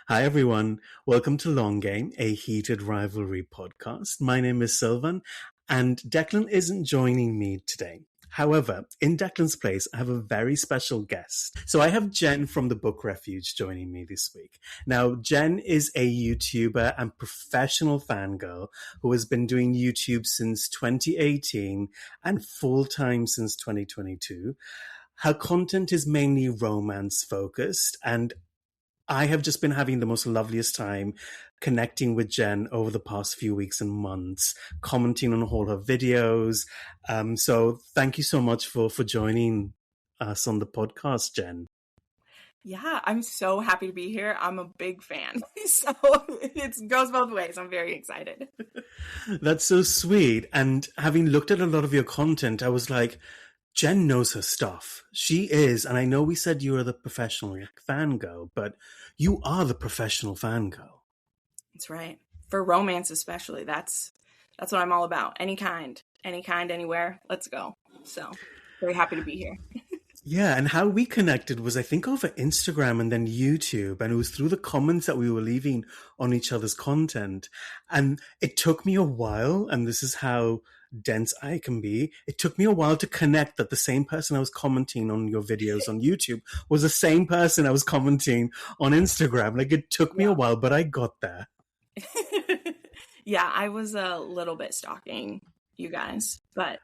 Hi, everyone. Welcome to Long Game, a Heated Rivalry podcast. My name is Silvan, and Declan isn't joining me today. However, in Declan's place, I have a very special guest. So I have Jenn from the Book Refuge joining me this week. Now, Jenn is a YouTuber and professional fangirl who has been doing YouTube since 2018 and full-time since 2022. Her content is mainly romance-focused, and I have just been having the most loveliest time connecting with Jenn over the past few weeks and months, commenting on all her videos. So thank you so much for joining us on the podcast, Jenn. Yeah, I'm so happy to be here. I'm a big fan. So it goes both ways. I'm very excited. That's so sweet. And having looked at a lot of your content, I was like, Jenn knows her stuff. She is, and I know we said you are the professional fangirl, but you are the professional fangirl. That's right. For romance especially, that's what I'm all about. Any kind, anywhere, let's go. So, very happy to be here. Yeah, and how we connected was, I think, over Instagram and then YouTube, and it was through the comments that we were leaving on each other's content. And it took me a while, and this is how dense I can be, it took me a while to connect that the same person I was commenting on your videos on YouTube was the same person I was commenting on Instagram. Like, it took me a while, but I got there. Yeah, I was a little bit stalking you guys, but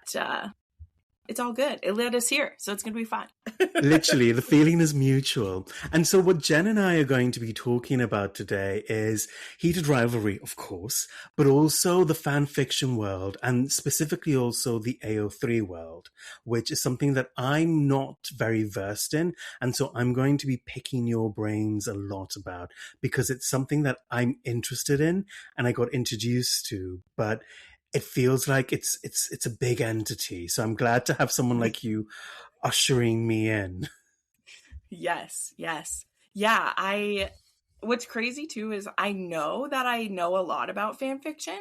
it's all good. It led us here, so it's going to be fine. Literally, the feeling is mutual. And so what Jenn and I are going to be talking about today is Heated Rivalry, of course, but also the fan fiction world, and specifically also the AO3 world, which is something that I'm not very versed in. And so I'm going to be picking your brains a lot about, because it's something that I'm interested in and I got introduced to, but it feels like it's a big entity. So I'm glad to have someone like you ushering me in. Yes. Yeah, what's crazy too is I know a lot about fan fiction,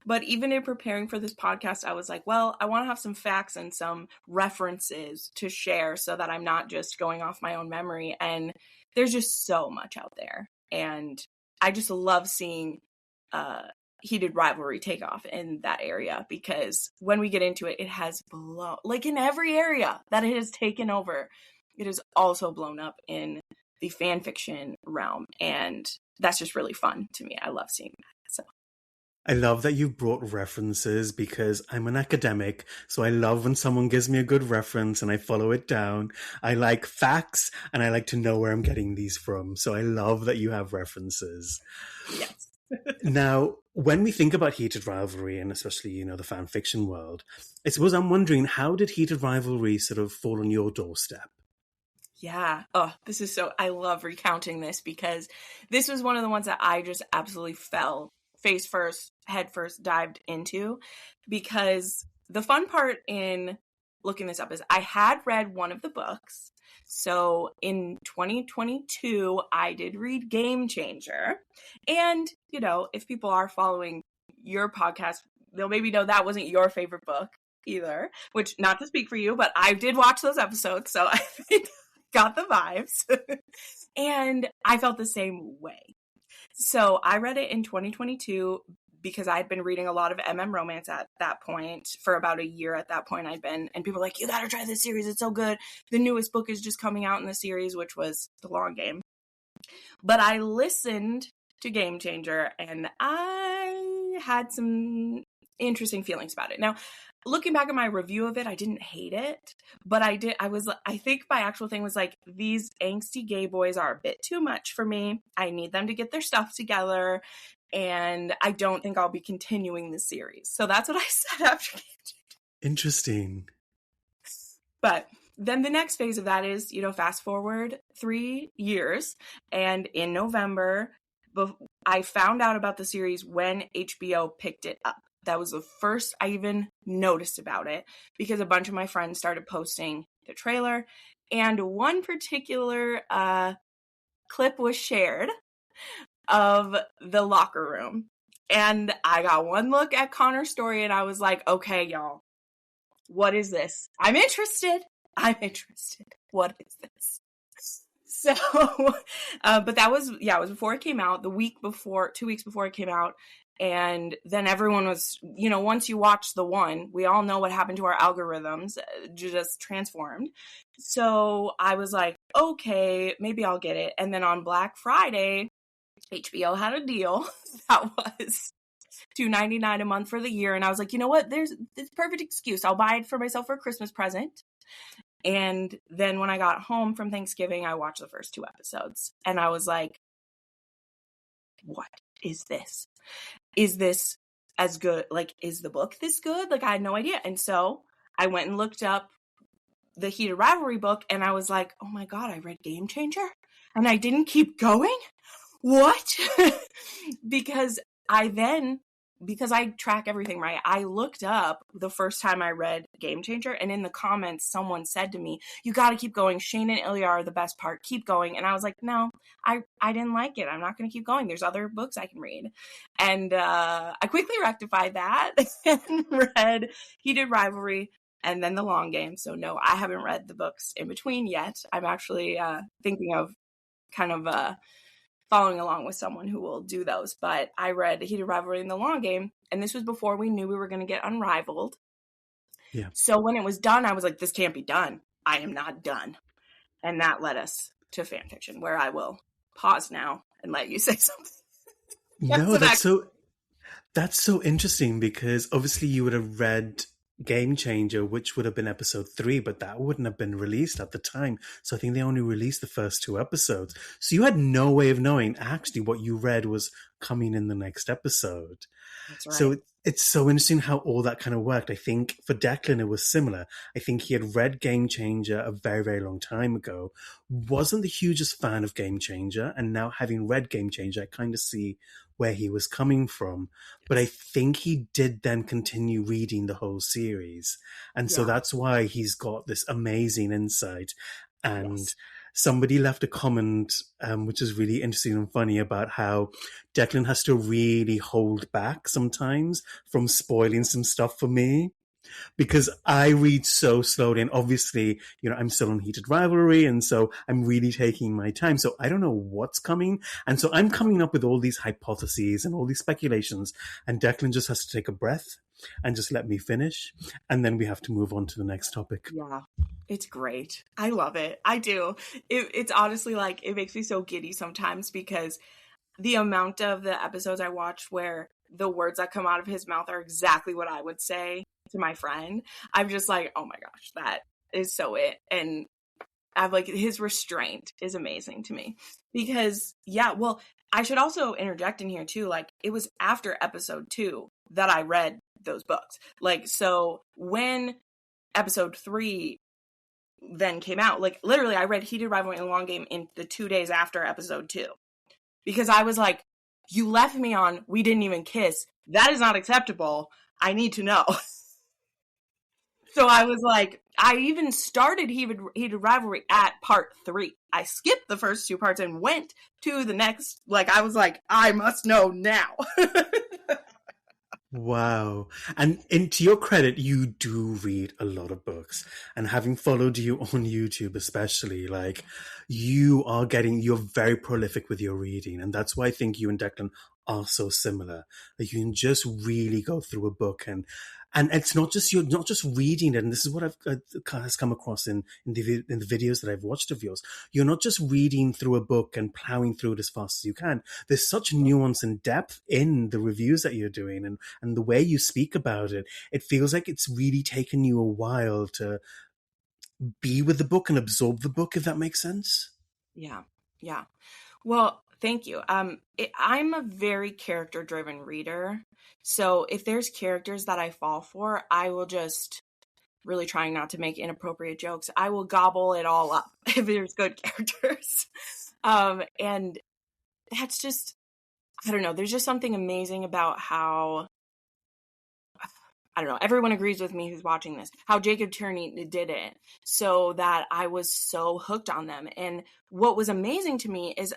but even in preparing for this podcast, I was like, well, I want to have some facts and some references to share so that I'm not just going off my own memory. And there's just so much out there. And I just love seeing Heated Rivalry take off in that area, because when we get into it, it has blown, like in every area that it has taken over, it has also blown up in the fan fiction realm. And that's just really fun to me. I love seeing that. So I love that you brought references, because I'm an academic, so I love when someone gives me a good reference and I follow it down. I like facts and I like to know where I'm getting these from. So I love that you have references. Yes. Now, when we think about Heated Rivalry, and especially, the fan fiction world, I suppose I'm wondering, how did Heated Rivalry sort of fall on your doorstep? Yeah. Oh, I love recounting this, because this was one of the ones that I just absolutely fell face first, head first, dived into, because the fun part in looking this up is I had read one of the books. So in 2022, I did read Game Changer. And, if people are following your podcast, they'll maybe know that wasn't your favorite book either, which, not to speak for you, but I did watch those episodes, so I think got the vibes. And I felt the same way. So I read it in 2022 because I'd been reading a lot of romance at that point. For about a year at that point, and people were like, you gotta try this series, it's so good. The newest book is just coming out in the series, which was The Long Game. But I listened to Game Changer, and I had some interesting feelings about it. Now, looking back at my review of it, I didn't hate it, but I think my actual thing was like, these angsty gay boys are a bit too much for me. I need them to get their stuff together, and I don't think I'll be continuing the series. So that's what I said after Game Changer. Interesting. But then the next phase of that is, fast forward 3 years, and in November, I found out about the series when HBO picked it up. That was the first I even noticed about it, because a bunch of my friends started posting the trailer, and one particular clip was shared of the locker room. And I got one look at Connor's story, and I was like, okay, y'all, what is this? I'm interested. What is this? So, but that was, it was before it came out, 2 weeks before it came out. And then everyone was, once you watch the one, we all know what happened to our algorithms, just transformed. So I was like, okay, maybe I'll get it. And then on Black Friday, HBO had a deal that was $2.99 a month for the year. And I was like, you know what? There's this perfect excuse. I'll buy it for myself for a Christmas present. And then when I got home from Thanksgiving, I watched the first 2 episodes. And I was like, what is this? Is this as good? Like, is the book this good? Like, I had no idea. And so I went and looked up the Heated Rivalry book, and I was like, oh my God, I read Game Changer and I didn't keep going? What? Because I track everything, right? I looked up the first time I read Game Changer, and in the comments, someone said to me, you got to keep going. Shane and Ilya are the best part. Keep going. And I was like, no, I didn't like it. I'm not going to keep going. There's other books I can read. And I quickly rectified that and read Heated Rivalry and then The Long Game. So no, I haven't read the books in between yet. I'm actually thinking of kind of following along with someone who will do those. But I read Heated Rivalry in The Long Game, and this was before we knew we were going to get Unrivaled. Yeah. So when it was done, I was like, this can't be done. I am not done. And that led us to fan fiction, where I will pause now and let you say something. No, that's so interesting, because obviously you would have read Game Changer, which would have been episode 3, but that wouldn't have been released at the time. So I think they only released the first 2 episodes. So you had no way of knowing actually what you read was coming in the next episode. That's right. So it's so interesting how all that kind of worked. I think for Declan, it was similar. I think he had read Game Changer a very, very long time ago, wasn't the hugest fan of Game Changer, and now having read Game Changer, I kind of see where he was coming from. But I think he did then continue reading the whole series. And so that's why he's got this amazing insight. And somebody left a comment, which is really interesting and funny, about how Declan has to really hold back sometimes from spoiling some stuff for me, because I read so slowly, and obviously, I'm still on Heated Rivalry, and so I'm really taking my time. So I don't know what's coming. And so I'm coming up with all these hypotheses and all these speculations, and Declan just has to take a breath and just let me finish. And then we have to move on to the next topic. Yeah, it's great. I love it. I do. It's honestly like, it makes me so giddy sometimes, because the amount of the episodes I watch where the words that come out of his mouth are exactly what I would say to my friend, I'm just like, oh my gosh, that is so it. And I'm like, his restraint is amazing to me, because I should also interject in here too, like, it was after episode 2 that I read those books. Like, so when episode 3 then came out, like, literally I read Heated Rivalry and Long Game in the 2 days after episode 2, because I was like, you left me on, we didn't even kiss. That is not acceptable. I need to know. So I was like, I even started Heated Rivalry at part 3. I skipped the first 2 parts and went to the next. Like, I was like, I must know now. Wow. And to your credit, you do read a lot of books. And having followed you on YouTube especially, like, you're very prolific with your reading. And that's why I think you and Declan are so similar. Like, you can just really go through a book, and it's not just, you're not just reading it. And this is what has come across in the videos that I've watched of yours. You're not just reading through a book and plowing through it as fast as you can. There's such nuance and depth in the reviews that you're doing, and the way you speak about it. It feels like it's really taken you a while to be with the book and absorb the book, if that makes sense. Yeah. Well, thank you. I'm a very character-driven reader. So if there's characters that I fall for, I will just, really trying not to make inappropriate jokes, I will gobble it all up if there's good characters. And that's just, I don't know, there's just something amazing about how, I don't know, everyone agrees with me who's watching this, how Jacob Tierney did it so that I was so hooked on them. And what was amazing to me is,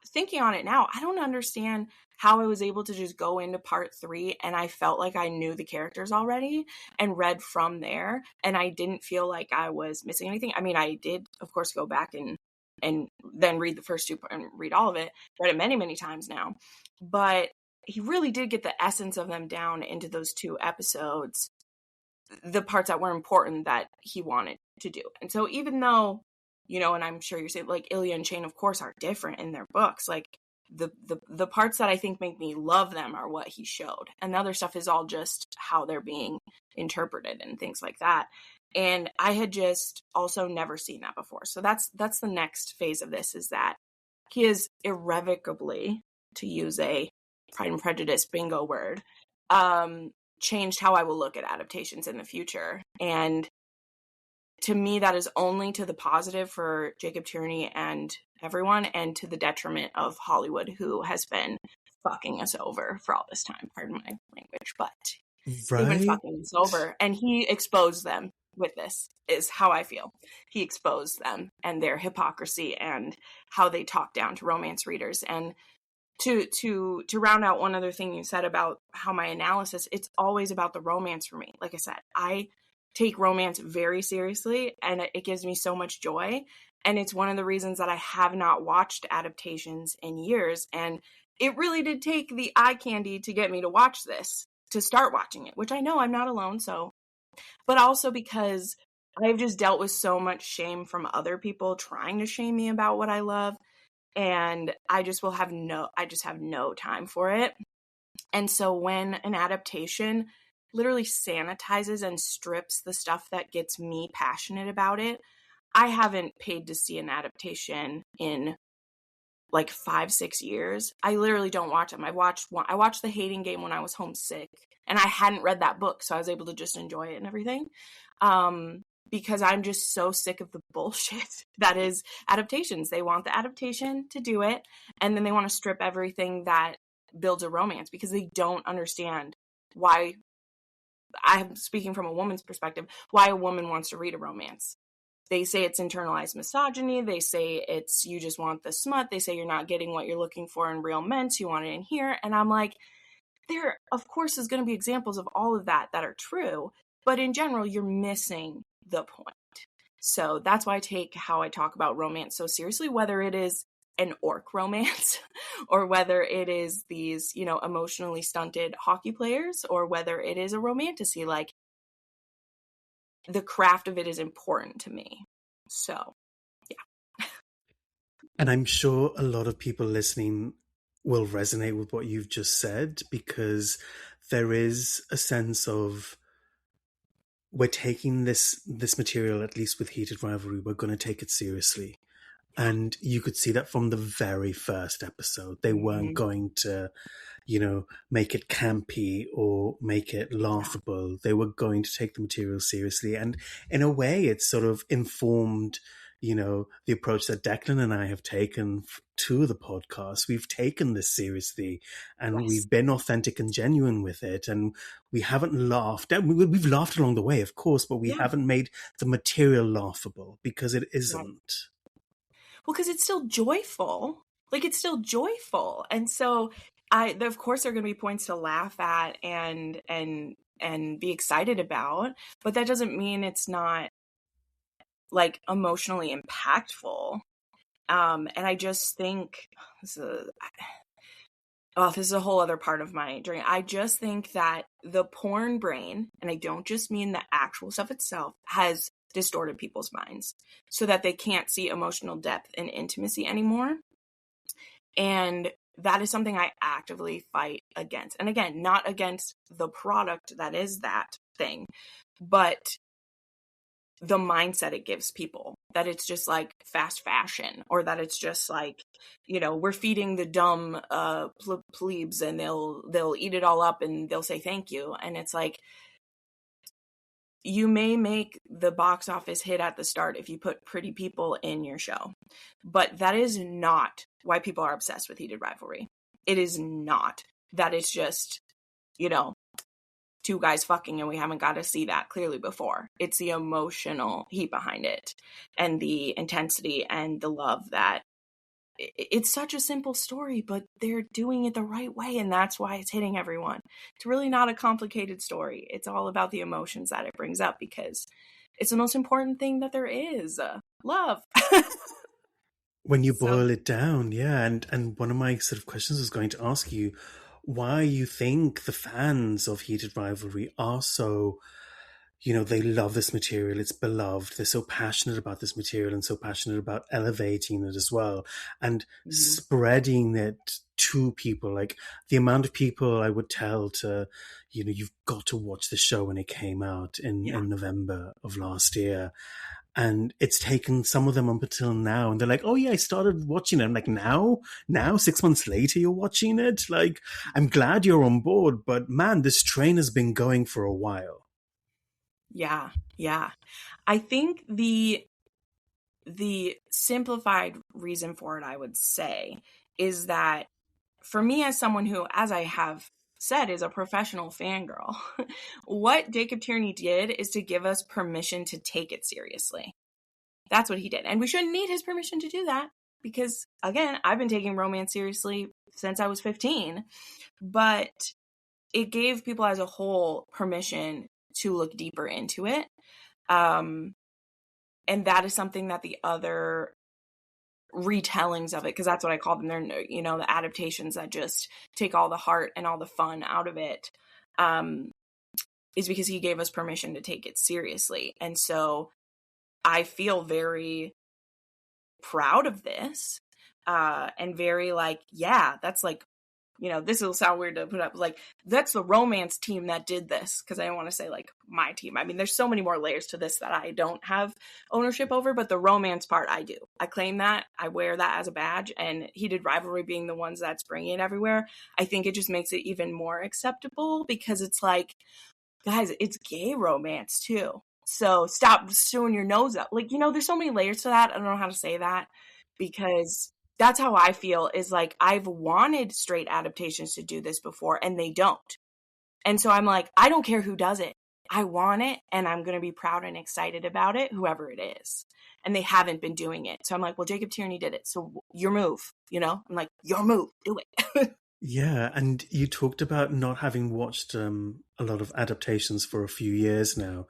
thinking on it now, I don't understand how I was able to just go into part 3 and I felt like I knew the characters already and read from there, and I didn't feel like I was missing anything. I mean, I did, of course, go back and and then read the first two and read all of it. Read it many, many times now. But he really did get the essence of them down into those 2 episodes, the parts that were important that he wanted to do. And so even though, you know, and I'm sure you're saying like Ilya and Shane, of course, are different in their books, like the parts that I think make me love them are what he showed. And the other stuff is all just how they're being interpreted and things like that. And I had just also never seen that before. So that's the next phase of this, is that he is irrevocably, to use a Pride and Prejudice bingo word, changed how I will look at adaptations in the future. And to me, that is only to the positive for Jacob Tierney and everyone, and to the detriment of Hollywood, who has been fucking us over for all this time. Pardon my language, but they've been fucking us over. And he exposed them with this, is how I feel. He exposed them and their hypocrisy and how they talk down to romance readers. And to round out one other thing you said about how my analysis, it's always about the romance for me. Like I said, I take romance very seriously, and it gives me so much joy. And it's one of the reasons that I have not watched adaptations in years. And it really did take the eye candy to get me to watch this, to start watching it, which I know I'm not alone. So, but also because I've just dealt with so much shame from other people trying to shame me about what I love. And I just have no time for it. And so when an adaptation literally sanitizes and strips the stuff that gets me passionate about it, I haven't paid to see an adaptation in like 5-6 years. I literally don't watch them. I watched The Hating Game when I was homesick, and I hadn't read that book, so I was able to just enjoy it and everything. Because I'm just so sick of the bullshit that is adaptations. They want the adaptation to do it, and then they want to strip everything that builds a romance, because they don't understand why, I'm speaking from a woman's perspective, why a woman wants to read a romance. They say it's internalized misogyny. They say it's, you just want the smut. They say you're not getting what you're looking for in real men, so you want it in here. And I'm like, there, of course, is going to be examples of all of that are true. But in general, you're missing the point. So that's why I take how I talk about romance so seriously, whether it is an orc romance or whether it is these, you know, emotionally stunted hockey players, or whether it is a romantasy. Like, the craft of it is important to me. So, yeah. And I'm sure a lot of people listening will resonate with what you've just said, because there is a sense of, we're taking this material, at least with Heated Rivalry, we're going to take it seriously. And you could see that from the very first episode. They weren't going to, you know, make it campy or make it laughable. They were going to take the material seriously. And in a way, it's sort of informed, you know, the approach that Declan and I have taken to the podcast. We've taken this seriously, and we've been authentic and genuine with it. And we haven't laughed. We've laughed along the way, of course, but we haven't made the material laughable, because it isn't. Well, because it's still joyful. Like, it's still joyful. And so of course, there are going to be points to laugh at and be excited about, but that doesn't mean it's not like emotionally impactful. And I just think this is a whole other part of my journey. I just think that the porn brain, and I don't just mean the actual stuff itself, has distorted people's minds so that they can't see emotional depth and intimacy anymore. And that is something I actively fight against. And again, not against the product that is that thing, but the mindset it gives people, that it's just like fast fashion, or that it's just like, you know, we're feeding the dumb plebes and they'll eat it all up and they'll say thank you. And it's like, you may make the box office hit at the start if you put pretty people in your show, but that is not why people are obsessed with Heated Rivalry. It is not that it's just, you know, two guys fucking and we haven't got to see that clearly before. It's the emotional heat behind it and the intensity and the love that it's such a simple story, but they're doing it the right way. And that's why it's hitting everyone. It's really not a complicated story. It's all about the emotions that it brings up, because it's the most important thing that there is. Love. When you So boil it down, yeah. And one of my sort of questions was going to ask you why you think the fans of Heated Rivalry are so, they love this material. It's beloved. They're so passionate about this material and so passionate about elevating it as well and mhm. spreading it to people. Like the amount of people I would tell to, you've got to watch the show when it came out Yeah. in November of last year. And it's taken some of them up until now. And they're like, oh yeah, I started watching it. I'm like, now, 6 months later, you're watching it? Like, I'm glad you're on board, but man, this train has been going for a while. Yeah. Yeah. I think the simplified reason for it, I would say, is that for me, as someone who, as I have said, is a professional fangirl, what Jacob Tierney did is to give us permission to take it seriously. That's what he did. And we shouldn't need his permission to do that because, again, I've been taking romance seriously since I was 15. But it gave people as a whole permission to look deeper into it. And that is something that the other retellings of it, because that's what I call them, they're, the adaptations that just take all the heart and all the fun out of it, is because he gave us permission to take it seriously. And so I feel very proud of this, and very like, yeah, that's like, this will sound weird to put up, like, that's the romance team that did this, because I don't want to say, like, my team. I mean, there's so many more layers to this that I don't have ownership over, but the romance part, I do. I claim that. I wear that as a badge, and Heated Rivalry being the ones that's bringing it everywhere, I think it just makes it even more acceptable, because it's like, guys, it's gay romance, too. So stop stewing your nose up. Like, there's so many layers to that. I don't know how to say that, because that's how I feel, is like, I've wanted straight adaptations to do this before and they don't. And so I'm like, I don't care who does it. I want it, and I'm going to be proud and excited about it, whoever it is. And they haven't been doing it. So I'm like, well, Jacob Tierney did it. So your move, I'm like, your move, do it. Yeah, and you talked about not having watched a lot of adaptations for a few years now.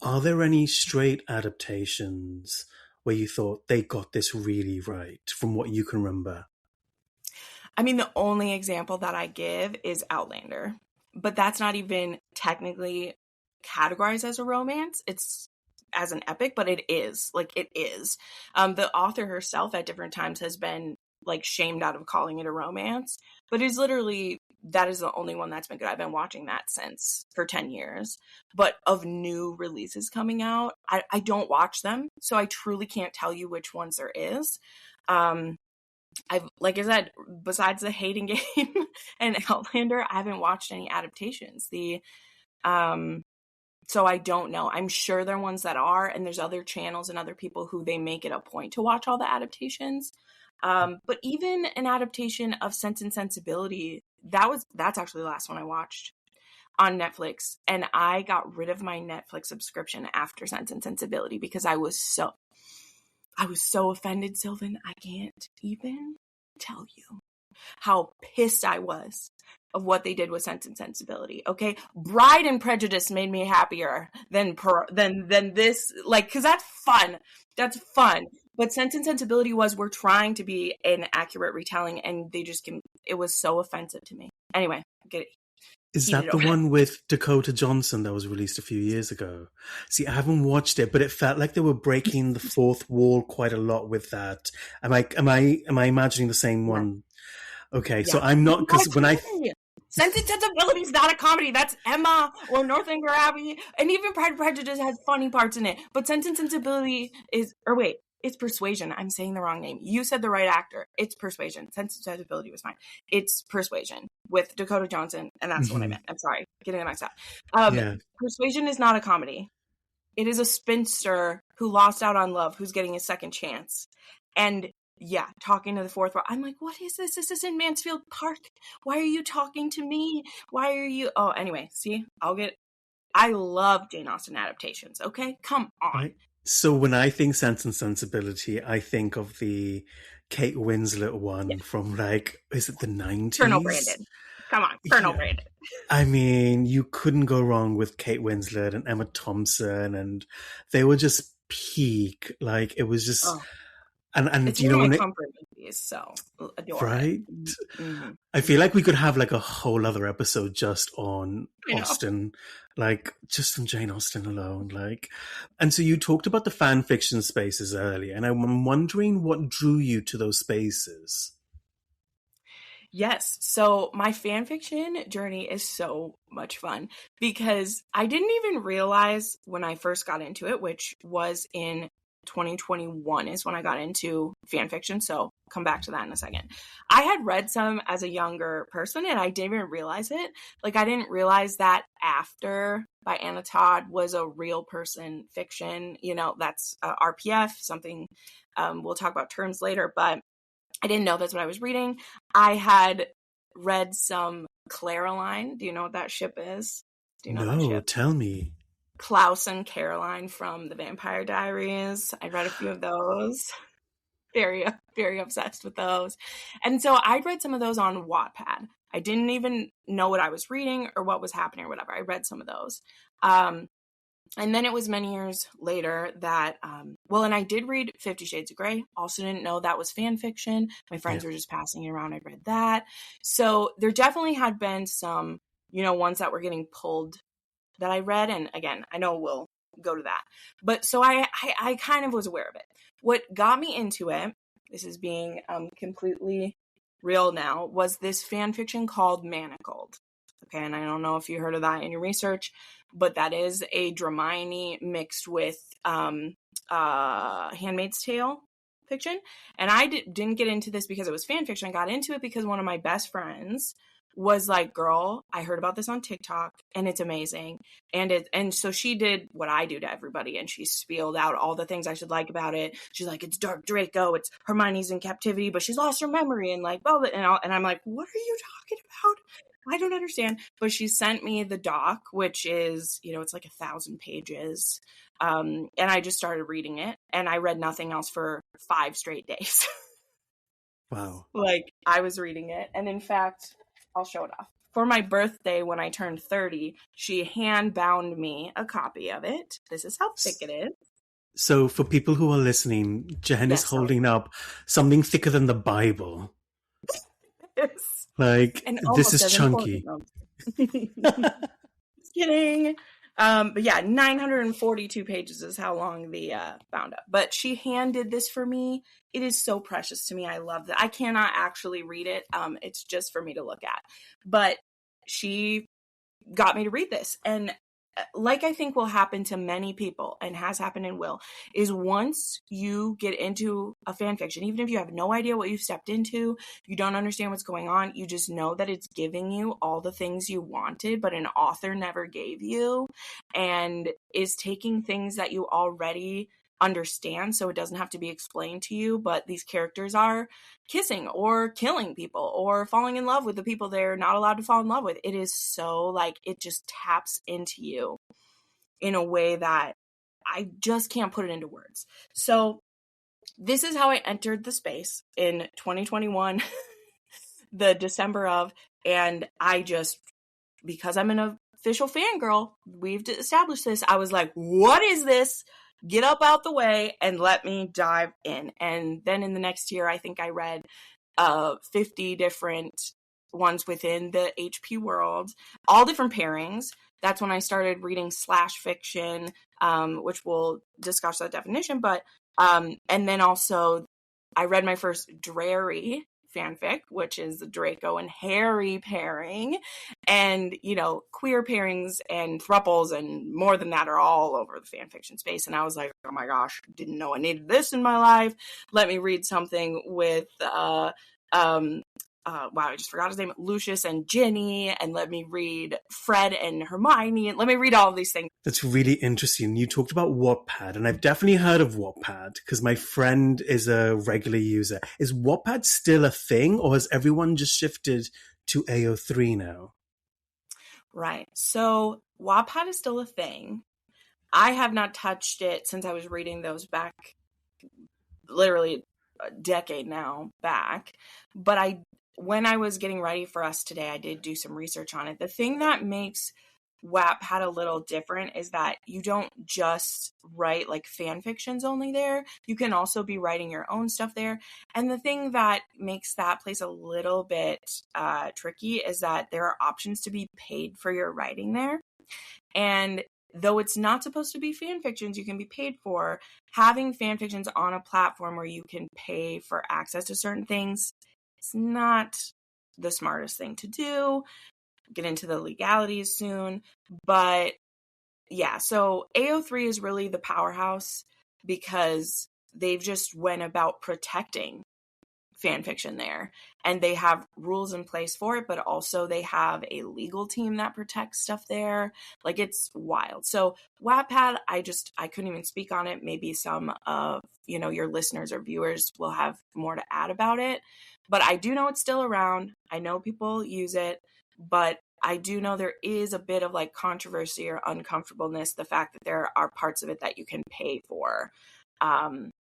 Are there any straight adaptations where you thought they got this really right from what you can remember? I mean, the only example that I give is Outlander, but that's not even technically categorized as a romance. It's as an epic, but it is. Like, it is. The author herself at different times has been, like, shamed out of calling it a romance, but it's literally, that is the only one that's been good. I've been watching that since for 10 years, but of new releases coming out, I don't watch them, so I truly can't tell you which ones there is. I've, like I said, besides the Hating Game and Outlander, I haven't watched any adaptations. So I don't know. I'm sure there are ones that are, and there's other channels and other people who they make it a point to watch all the adaptations. But even an adaptation of Sense and Sensibility, that's actually the last one I watched on Netflix, and I got rid of my Netflix subscription after Sense and Sensibility because I was so offended, Silvan. I can't even tell you how pissed I was of what they did with Sense and Sensibility. Okay, Bride and Prejudice made me happier than this, like, because that's fun. That's fun. But Sense and Sensibility we're trying to be an accurate retelling, and they just it was so offensive to me. Anyway, get it. Is that the one with Dakota Johnson that was released a few years ago? See, I haven't watched it, but it felt like they were breaking the fourth wall quite a lot with that. Am I imagining the same one? Okay, yeah. So I'm not, because when Sense and Sensibility is not a comedy. That's Emma or Northanger Abbey, and even Pride and Prejudice has funny parts in it. But Sense and Sensibility it's Persuasion. I'm saying the wrong name. You said the right actor. It's Persuasion. Sense and Sensibility was fine. It's Persuasion with Dakota Johnson, and that's what I meant. I'm sorry, getting it mixed up. Persuasion is not a comedy. It is a spinster who lost out on love, who's getting a second chance. And yeah, talking to the fourth wall. I'm like, what is this? This is in Mansfield Park. Why are you talking to me? Why are you? Oh, anyway, see, I love Jane Austen adaptations. Okay, come on. So when I think Sense and Sensibility, I think of the Kate Winslet one from, like, is it the 90s? Colonel Brandon. Come on, Colonel Brandon. I mean, you couldn't go wrong with Kate Winslet and Emma Thompson, and they were just peak. Like, it was just And It's you one know, of my when comfort movies, so adore it. right? Mm-hmm. I feel like we could have like a whole other episode just on I know. Austen, like just on Jane Austen alone. Like, and so you talked about the fan fiction spaces earlier, and I'm wondering what drew you to those spaces. Yes. So my fan fiction journey is so much fun because I didn't even realize when I first got into it, which was in 2021 is when I got into fan fiction. So come back to that in a second. I had read some as a younger person and I didn't even realize it. Like I didn't realize that After by Anna Todd was a real person fiction. You know, that's RPF, something we'll talk about terms later, but I didn't know that's what I was reading. I had read some Claraline. Do you know what that ship is? Do you know that No, ship? tell me. Klaus and Caroline from the Vampire Diaries. I read a few of those. Very, very obsessed with those. And so I read some of those on Wattpad. I didn't even know what I was reading or what was happening or whatever. I read some of those. And then it was many years later that, and I did read 50 Shades of Grey. Also didn't know that was fan fiction. My friends were just passing it around. I read that. So there definitely had been some, ones that were getting pulled that I read. And again, I know we'll go to that. But so I kind of was aware of it. What got me into it, this is being completely real now, was this fan fiction called Manacled. Okay, and I don't know if you heard of that in your research, but that is a Dramini mixed with Handmaid's Tale fiction. And I didn't get into this because it was fan fiction. I got into it because one of my best friends was like, girl, I heard about this on TikTok and it's amazing. And so she did what I do to everybody and she spieled out all the things I should like about it. She's like, it's Dark Draco, it's Hermione's in captivity, but she's lost her memory and like, blah, blah, and I'm like, what are you talking about? I don't understand. But she sent me the doc, which is, it's like 1,000 pages. And I just started reading it and I read nothing else for 5 straight days. Wow. Like I was reading it. And in fact, I'll show it off. For my birthday, when I turned 30, she hand bound me a copy of it. This is how thick it is. So for people who are listening, Jenn is holding up something thicker than the Bible. Yes. Like, and this is chunky. Just kidding. But yeah, 942 pages is how long the bound up. But she handed this for me. It is so precious to me. I love that. I cannot actually read it. It's just for me to look at. But she got me to read this. And like I think will happen to many people and has happened and will, is once you get into a fan fiction, even if you have no idea what you've stepped into, you don't understand what's going on, you just know that it's giving you all the things you wanted, but an author never gave you, and is taking things that you already understand so it doesn't have to be explained to you, but these characters are kissing or killing people or falling in love with the people they're not allowed to fall in love with. It is so like it just taps into you in a way that I just can't put it into words. So this is how I entered the space in 2021, the December of, and I just, because I'm an official fangirl, we've established this, I was like, what is this? Get up out the way and let me dive in. And then in the next year, I think I read 50 different ones within the HP world, all different pairings. That's when I started reading slash fiction, which we'll discuss that definition. But and then also I read my first Drarry fanfic, which is the Draco and Harry pairing, and queer pairings and thruples and more than that are all over the fanfiction space. And I was like, oh my gosh, didn't know I needed this in my life. Let me read something with wow, I just forgot his name, Lucius and Ginny, and let me read Fred and Hermione, and let me read all of these things. That's really interesting. You talked about Wattpad, and I've definitely heard of Wattpad because my friend is a regular user. Is Wattpad still a thing, or has everyone just shifted to AO3 now? Right. So Wattpad is still a thing. I have not touched it since I was reading those back, literally a decade now back. But when I was getting ready for us today, I did do some research on it. The thing that makes WAP had a little different is that you don't just write like fan fictions only there. You can also be writing your own stuff there. And the thing that makes that place a little bit tricky is that there are options to be paid for your writing there. And though it's not supposed to be fan fictions you can be paid for, having fan fictions on a platform where you can pay for access to certain things, it's not the smartest thing to do. Get into the legalities soon. But yeah, so AO3 is really the powerhouse because they've just went about protecting fan fiction there, and they have rules in place for it, but also they have a legal team that protects stuff there. Like, it's wild. So Wattpad, I couldn't even speak on it. Maybe some of your listeners or viewers will have more to add about it, but I do know it's still around. I know people use it, but I do know there is a bit of like controversy or uncomfortableness, the fact that there are parts of it that you can pay for.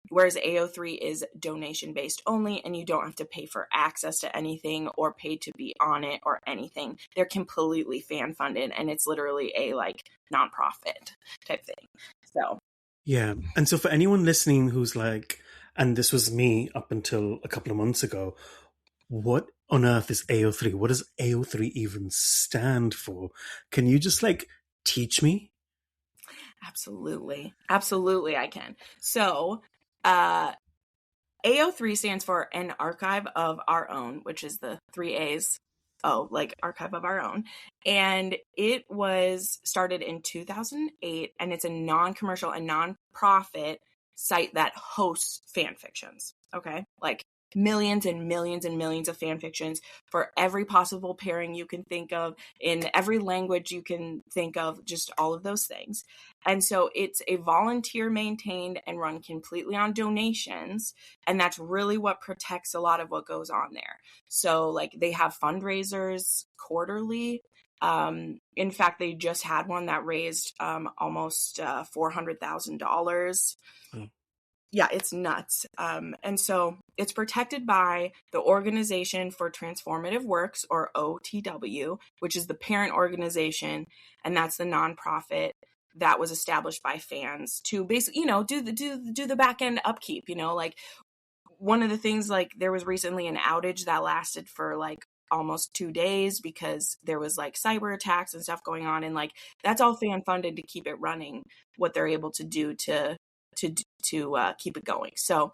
Whereas AO3 is donation based only, and you don't have to pay for access to anything or pay to be on it or anything. They're completely fan funded, and it's literally a like nonprofit type thing. So yeah. And so for anyone listening who's like, and this was me up until a couple of months ago, what on earth is AO3? What does AO3 even stand for? Can you just like teach me? Absolutely I can. So AO3 stands for An Archive of Our Own, which is the 3 A's. Oh, like Archive of Our Own. And it was started in 2008, and it's a non-commercial and non-profit site that hosts fan fictions. Okay? Like millions and millions and millions of fan fictions for every possible pairing you can think of, in every language you can think of, just all of those things. And so it's a volunteer maintained and run completely on donations. And that's really what protects a lot of what goes on there. So like they have fundraisers quarterly. In fact, they just had one that raised almost $400,000. Yeah, it's nuts. And so it's protected by the Organization for Transformative Works, or OTW, which is the parent organization, and that's the nonprofit that was established by fans to basically, do the back end upkeep. Like one of the things, like there was recently an outage that lasted for like almost 2 days because there was like cyber attacks and stuff going on, and like that's all fan funded to keep it running. What they're able to do to keep it going. So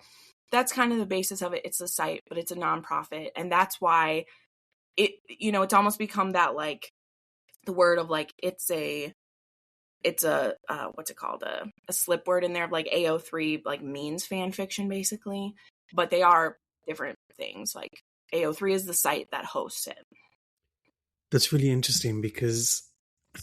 that's kind of the basis of it. It's a site, but it's a nonprofit, and that's why it's almost become that like the word of like it's a what's it called, a slip word in there of like AO3 like means fan fiction basically, but they are different things. Like AO3 is the site that hosts it. That's really interesting because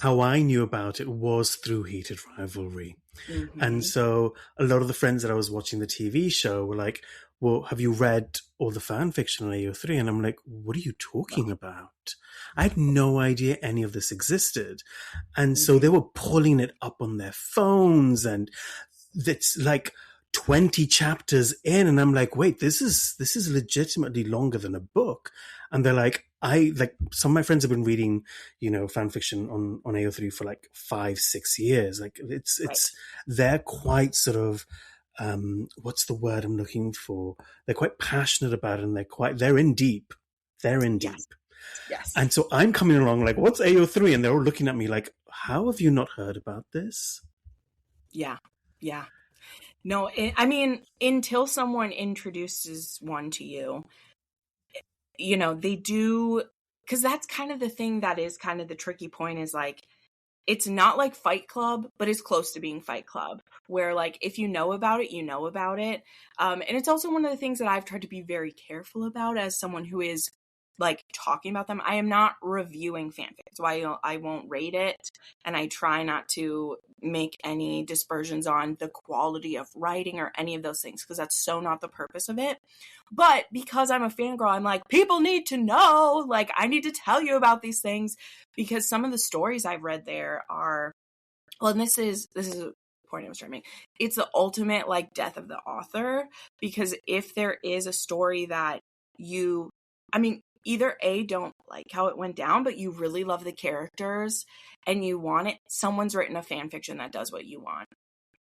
how I knew about it was through Heated Rivalry. Mm-hmm. And so a lot of the friends that I was watching the TV show were like, well, have you read all the fan fiction on AO3? And I'm like, what are you talking about? I had no idea any of this existed. And so they were pulling it up on their phones, and it's like 20 chapters in, and I'm like, wait, this is legitimately longer than a book. And they're like, some of my friends have been reading, fan fiction on AO3 for like 5-6 years. Like it's they're quite sort of, what's the word I'm looking for? They're quite passionate about it, and they're in deep. They're in deep. Yes. And so I'm coming along like, what's AO3? And they're all looking at me like, how have you not heard about this? Yeah. Yeah. No, I mean, until someone introduces one to you, they do, because that's kind of the thing that is kind of the tricky point is like, it's not like Fight Club, but it's close to being Fight Club, where like, if you know about it, you know about it. And it's also one of the things that I've tried to be very careful about as someone who is like talking about them. I am not reviewing fanfic, so I won't rate it, and I try not to make any dispersions on the quality of writing or any of those things, because that's so not the purpose of it. But because I'm a fangirl, I'm like, people need to know, like I need to tell you about these things, because some of the stories I've read there are, well, and this is a point I was trying to make. It's the ultimate like death of the author, because if there is a story that either A, don't like how it went down, but you really love the characters and you want it. Someone's written a fan fiction that does what you want,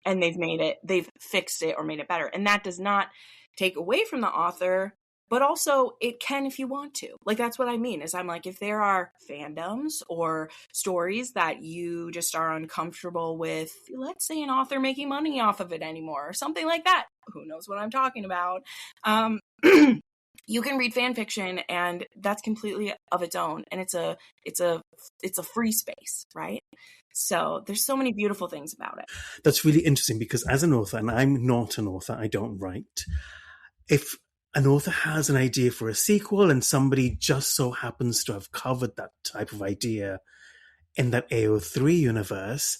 and they've fixed it or made it better. And that does not take away from the author, but also it can if you want to. Like, that's what I mean, is I'm like, if there are fandoms or stories that you just are uncomfortable with, let's say an author making money off of it anymore or something like that, who knows what I'm talking about, you can read fan fiction, and that's completely of its own, and it's a free space, right? So there's so many beautiful things about it. That's really interesting, because as an author, and I'm not an author, I don't write, if an author has an idea for a sequel and somebody just so happens to have covered that type of idea in that AO3 universe,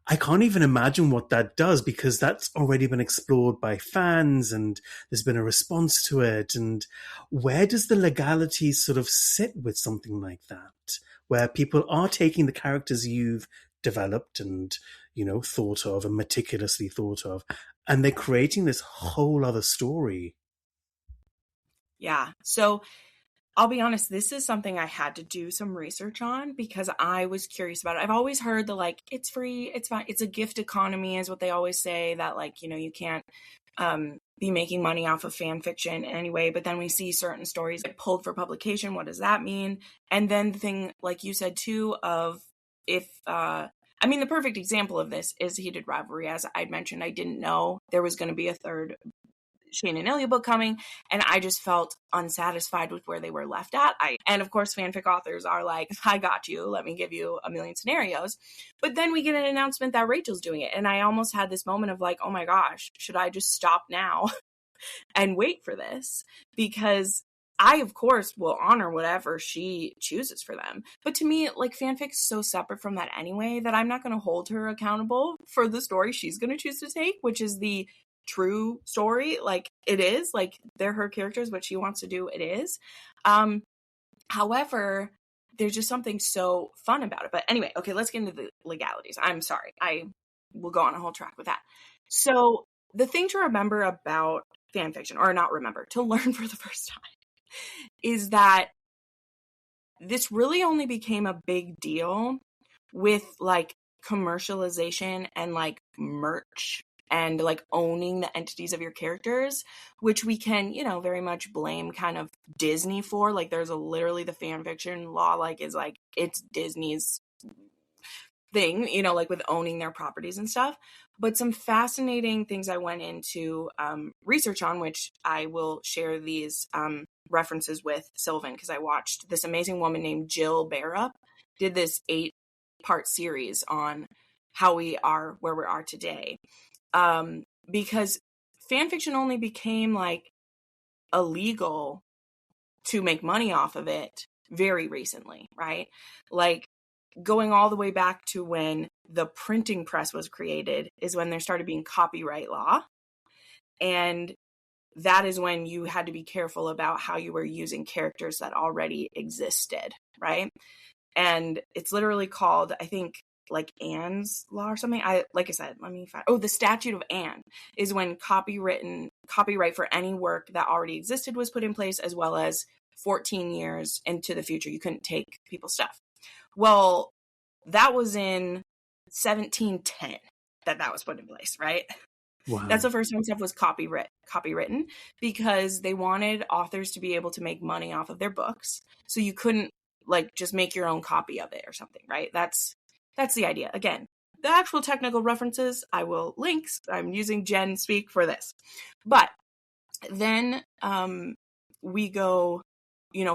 I can't even imagine what that does, because that's already been explored by fans and there's been a response to it. And where does the legality sort of sit with something like that, where people are taking the characters you've developed and, thought of and meticulously thought of, and they're creating this whole other story? Yeah. So I'll be honest, this is something I had to do some research on because I was curious about it. I've always heard it's free, it's fine, it's a gift economy is what they always say, that you can't be making money off of fan fiction anyway. But then we see certain stories get pulled for publication. What does that mean? And then the thing, like you said too, of if, the perfect example of this is Heated Rivalry. As I'd mentioned, I didn't know there was going to be a third Shane and Ilya book coming, and I just felt unsatisfied with where they were left at. And of course, fanfic authors are like, I got you, let me give you a million scenarios. But then we get an announcement that Rachel's doing it, and I almost had this moment of like, oh my gosh, should I just stop now and wait for this? Because I, of course, will honor whatever she chooses for them. But to me, like, fanfic is so separate from that anyway that I'm not going to hold her accountable for the story she's going to choose to take, which is the true story. Like, it is, like, they're her characters, what she wants to do, it is. However, there's just something so fun about it. But anyway, okay, let's get into the legalities. I'm sorry, I will go on a whole track with that. So the thing to remember about fan fiction, or not remember, to learn for the first time, is that this really only became a big deal with like commercialization and like merch and like owning the entities of your characters, which we can, very much blame kind of Disney for. Like, there's literally the fan fiction law, like, is like, it's Disney's thing, like with owning their properties and stuff. But some fascinating things I went into research on, which I will share these references with Silvan, because I watched this amazing woman named Jill Barup did this 8-part series on how we are where we are today. Because fan fiction only became like illegal to make money off of it very recently, right? Like, going all the way back to when the printing press was created is when there started being copyright law. And that is when you had to be careful about how you were using characters that already existed, right? And it's literally called, I think, like Anne's law or something. Like I said, let me find. Oh, the Statute of Anne is when copyright for any work that already existed was put in place, as well as 14 years into the future, you couldn't take people's stuff. Well, that was in 1710 that was put in place, right? Wow. That's the first time stuff was copywritten, because they wanted authors to be able to make money off of their books. So you couldn't like just make your own copy of it or something, right? That's the idea. Again, the actual technical references, I will links. I'm using Jenn speak for this. But then we go,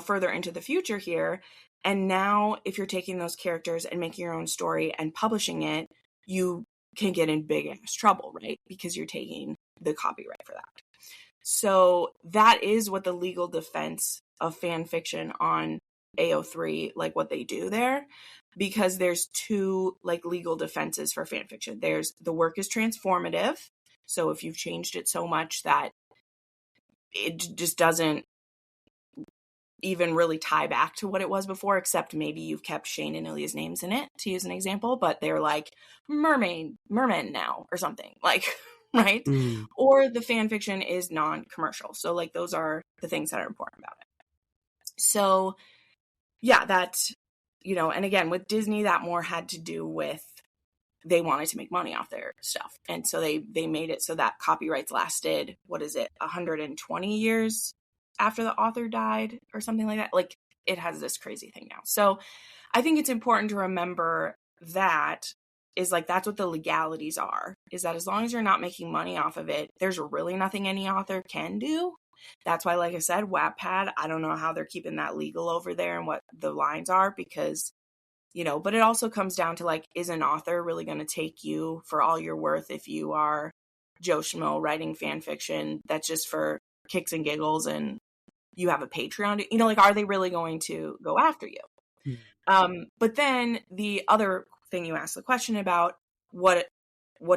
further into the future here. And now if you're taking those characters and making your own story and publishing it, you can get in big ass trouble, right? Because you're taking the copyright for that. So that is what the legal defense of fan fiction on AO3, like what they do there, because there's two like legal defenses for fan fiction. There's the work is transformative. So if you've changed it so much that it just doesn't even really tie back to what it was before, except maybe you've kept Shane and Ilya's names in it, to use an example, but they're like mermen now or something, like, right? Or the fan fiction is non-commercial. So like those are the things that are important about it. So yeah, that, and again, with Disney, that more had to do with they wanted to make money off their stuff. And so they made it so that copyrights lasted, 120 years after the author died or something like that. Like, it has this crazy thing now. So I think it's important to remember that is like, that's what the legalities are, is that as long as you're not making money off of it, there's really nothing any author can do. That's why, like I said, Wattpad, I don't know how they're keeping that legal over there and what the lines are, because, but it also comes down to like, is an author really going to take you for all you're worth if you are Joe Schmo writing fan fiction that's just for kicks and giggles and you have a Patreon? Like, are they really going to go after you? But then the other thing you asked the question about, what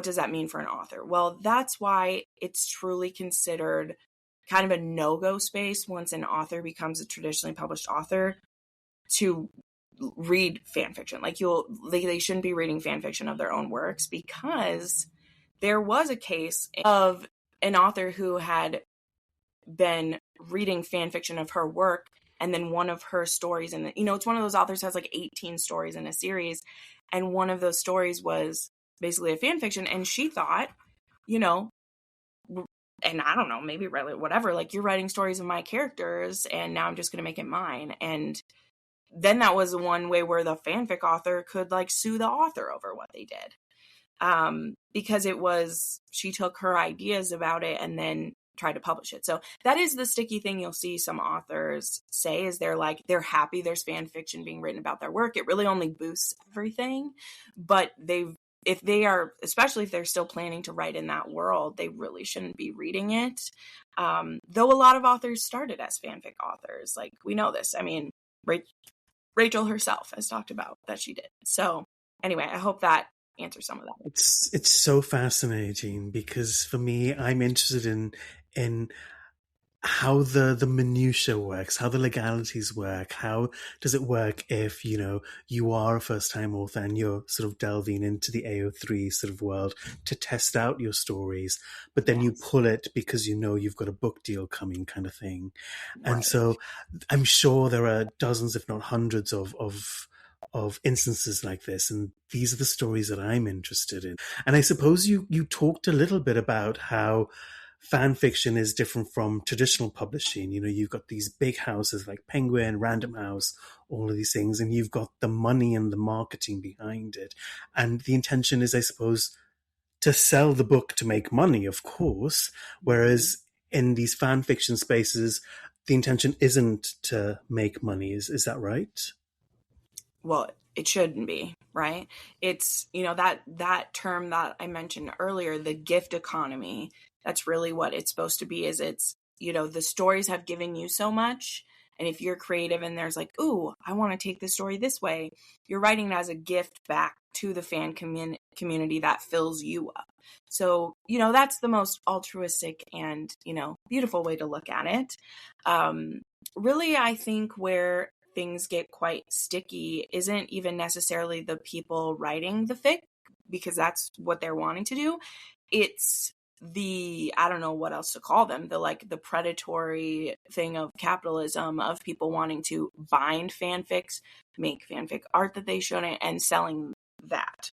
does that mean for an author? Well, that's why it's truly considered kind of a no-go space once an author becomes a traditionally published author to read fan fiction. Like, they shouldn't be reading fan fiction of their own works, because there was a case of an author who had been reading fan fiction of her work, and then one of her stories, and it's one of those authors who has like 18 stories in a series, and one of those stories was basically a fan fiction, and she thought, and I don't know, maybe really whatever, like, you're writing stories of my characters and now I'm just going to make it mine. And then that was one way where the fanfic author could like sue the author over what they did. Because she took her ideas about it and then tried to publish it. So that is the sticky thing you'll see some authors say, is they're happy there's fan fiction being written about their work. It really only boosts everything. But especially if they're still planning to write in that world, they really shouldn't be reading it. Though a lot of authors started as fanfic authors. Like, we know this. I mean, Rachel herself has talked about that she did. So anyway, I hope that answers some of that. It's so fascinating, because for me, I'm interested in how the minutia works, how the legalities work. How does it work if, you are a first-time author and you're sort of delving into the AO3 sort of world to test out your stories, but then you pull it because you've got a book deal coming, kind of thing. And Right. so I'm sure there are dozens, if not hundreds of instances like this, and these are the stories that I'm interested in. And I suppose you talked a little bit about how fan fiction is different from traditional publishing. You've got these big houses like Penguin, Random House, all of these things, and you've got the money and the marketing behind it. And the intention is, I suppose, to sell the book to make money, of course, whereas in these fan fiction spaces, the intention isn't to make money. Is that right? Well, it shouldn't be, right? It's, that term that I mentioned earlier, the gift economy, that's really what it's supposed to be. Is it's, the stories have given you so much. And if you're creative and there's like, ooh, I want to take this story this way, you're writing it as a gift back to the fan community that fills you up. So, that's the most altruistic and, beautiful way to look at it. Really, I think where things get quite sticky isn't even necessarily the people writing the fic, because that's what they're wanting to do. It's I don't know what else to call them, the predatory thing of capitalism, of people wanting to bind fanfics, make fanfic art that they shouldn't, and selling that.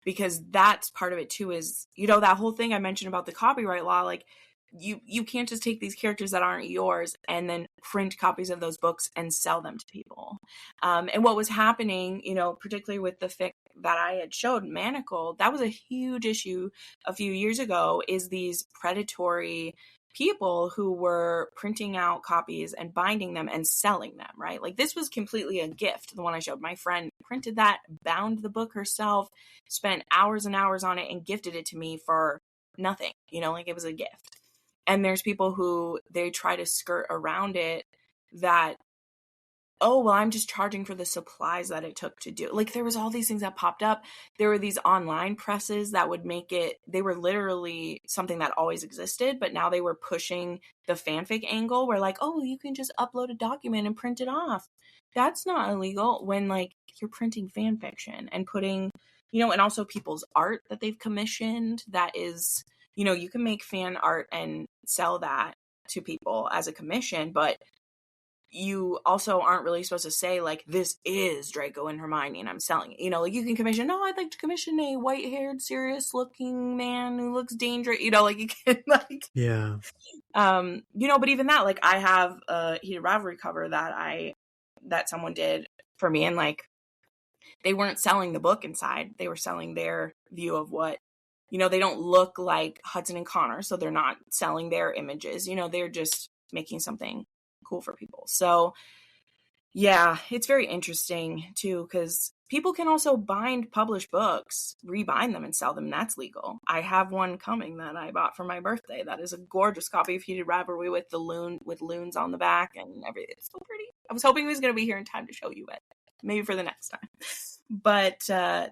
Because that's part of it too, is, that whole thing I mentioned about the copyright law, like, you can't just take these characters that aren't yours and then print copies of those books and sell them to people. And what was happening, particularly with the fic that I had showed, Manacle, that was a huge issue a few years ago, is these predatory people who were printing out copies and binding them and selling them, right? Like, this was completely a gift. The one I showed, my friend printed that, bound the book herself, spent hours and hours on it, and gifted it to me for nothing, like it was a gift. And there's people who they try to skirt around it, that, oh, well, I'm just charging for the supplies that it took to do. Like, there was all these things that popped up. There were these online presses that would make it, they were literally something that always existed, but now they were pushing the fanfic angle, where like, oh, you can just upload a document and print it off. That's not illegal, when like you're printing fan fiction and putting, and also people's art that they've commissioned, that is, you can make fan art and sell that to people as a commission, but you also aren't really supposed to say, like, this is Draco and Hermione and I'm selling it. You know, like, you can commission, no, I'd like to commission a white-haired, serious-looking man who looks dangerous. You know, like, you can, like... Yeah. You know, but even that, like, I have a Heated Rivalry cover that someone did for me, and, like, they weren't selling the book inside. They were selling their view of what, you know, they don't look like Hudson and Connor, so they're not selling their images. You know, they're just making something cool for people. So yeah, it's very interesting too, because people can also bind published books, rebind them and sell them. That's legal. I have one coming that I bought for my birthday. That is a gorgeous copy of Heated Rivalry with loons on the back and everything. It's so pretty. I was hoping he was going to be here in time to show you it. Maybe for the next time. But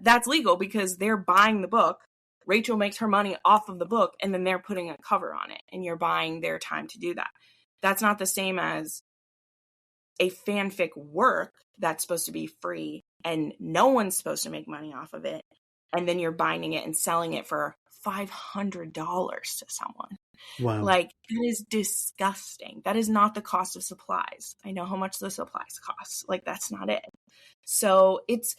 that's legal because they're buying the book. Rachel makes her money off of the book, and then they're putting a cover on it, and you're buying their time to do that. That's not the same as a fanfic work that's supposed to be free, and no one's supposed to make money off of it, and then you're binding it and selling it for $500 to someone. Wow. Like, that is disgusting. That is not the cost of supplies. I know how much the supplies cost. Like, that's not it. So it's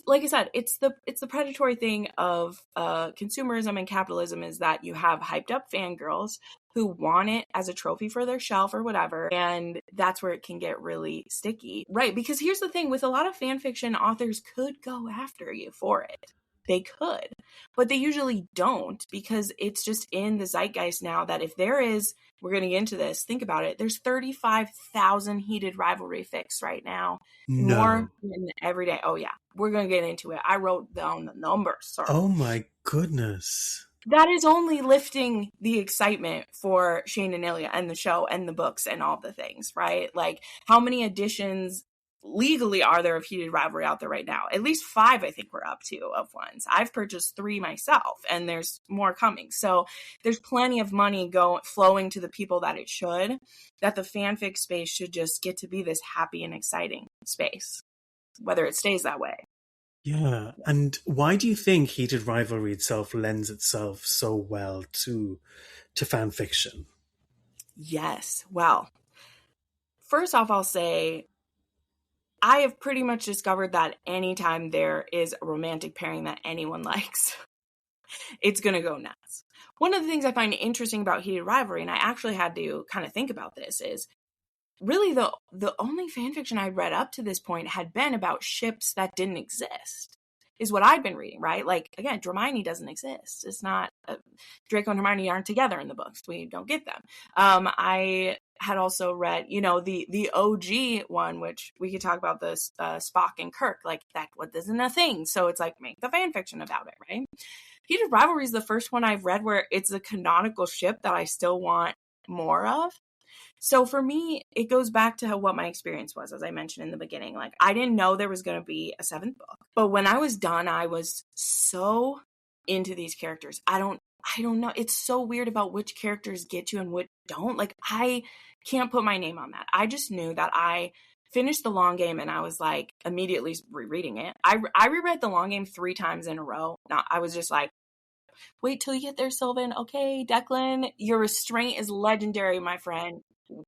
like I said, it's the predatory thing of consumerism and capitalism, is that you have hyped up fangirls who want it as a trophy for their shelf or whatever, and that's where it can get really sticky. Right, because here's the thing, with a lot of fan fiction, authors could go after you for it. They could, but they usually don't, because it's just in the zeitgeist now that if there is, we're going to get into this, think about it, there's 35,000 Heated Rivalry fics right now. No. More than every day. Oh yeah, we're going to get into it. I wrote down the numbers. Sorry. Oh my goodness. That is only lifting the excitement for Shane and Ilya and the show and the books and all the things, right? Like, how many editions legally are there of Heated Rivalry out there right now? At least 5, I think we're up to, of ones. I've purchased 3 myself, and there's more coming. So there's plenty of money flowing to the people that it should, that the fanfic space should just get to be this happy and exciting space, whether it stays that way. Yeah. And why do you think Heated Rivalry itself lends itself so well to fan fiction? Yes. Well, first off, I'll say I have pretty much discovered that anytime there is a romantic pairing that anyone likes, it's going to go nuts. One of the things I find interesting about Heated Rivalry, and I actually had to kind of think about this, is really the only fanfiction I'd read up to this point had been about ships that didn't exist, is what I'd been reading, right? Like, again, Hermione doesn't exist. It's not, Draco and Hermione aren't together in the books. We don't get them. I had also read, you know, the OG one, which we could talk about this, Spock and Kirk, like, that isn't a thing. So it's like, make the fanfiction about it, right? Heated Rivalry is the first one I've read where it's a canonical ship that I still want more of. So for me, it goes back to what my experience was, as I mentioned in the beginning. Like, I didn't know there was going to be a 7th book, but when I was done, I was so into these characters. I don't know. It's so weird about which characters get you and what don't. Like, I can't put my name on that. I just knew that I finished The Long Game and I was like immediately rereading it. I reread The Long Game 3 times in a row. I was just like, wait till you get there, Silvan. Okay, Declan, your restraint is legendary, my friend.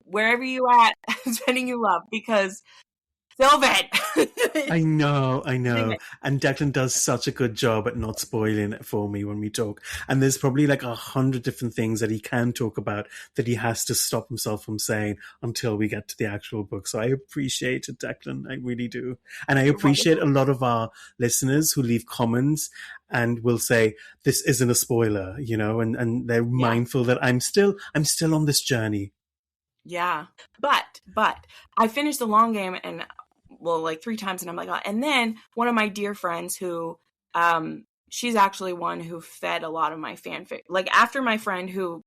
Wherever you at, I'm sending you love, because Silvan. I know. And Declan does such a good job at not spoiling it for me when we talk. And there's probably like 100 different things that he can talk about that he has to stop himself from saying until we get to the actual book. So I appreciate it, Declan. I really do. And I appreciate a lot of our listeners who leave comments and will say, this isn't a spoiler, you know, and they're mindful that I'm still on this journey. Yeah. But I finished The Long Game and, well, like 3 times, and I'm like, oh. And then one of my dear friends who, she's actually one who fed a lot of my fanfic. Like, after my friend who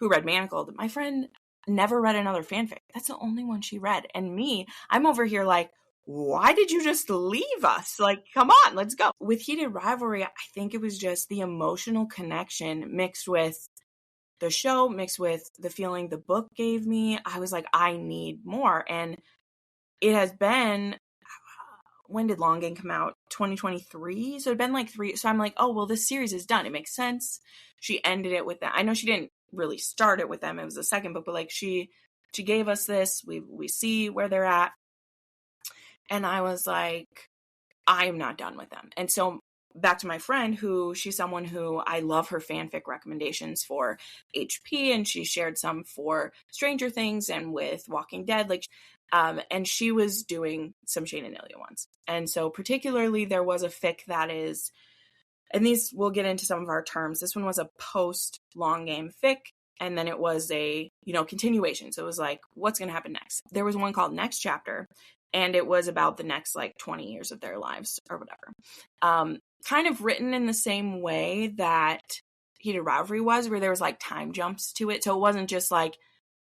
read Manacled, my friend never read another fanfic. That's the only one she read. And me, I'm over here like, why did you just leave us? Like, come on, let's go. With Heated Rivalry, I think it was just the emotional connection mixed with the show, mixed with the feeling the book gave me. I was like, I need more. And it has been, when did Long Game come out? 2023? So it'd been like 3. So I'm like, oh, well, this series is done. It makes sense. She ended it with that. I know she didn't really start it with them. It was the second book, but like, she she gave us this. We see where they're at. And I was like, I am not done with them. And so back to my friend, she's someone who I love her fanfic recommendations for HP, and she shared some for Stranger Things and with Walking Dead. And she was doing some Shane and Ilya ones. And so particularly there was a fic that is, and these, we'll get into some of our terms. This one was a post long game fic. And then it was a, continuation. So it was like, what's going to happen next? There was one called Next Chapter, and it was about the next 20 years of their lives or whatever. Kind of written in the same way that Heated Rivalry was, where there was time jumps to it. So it wasn't just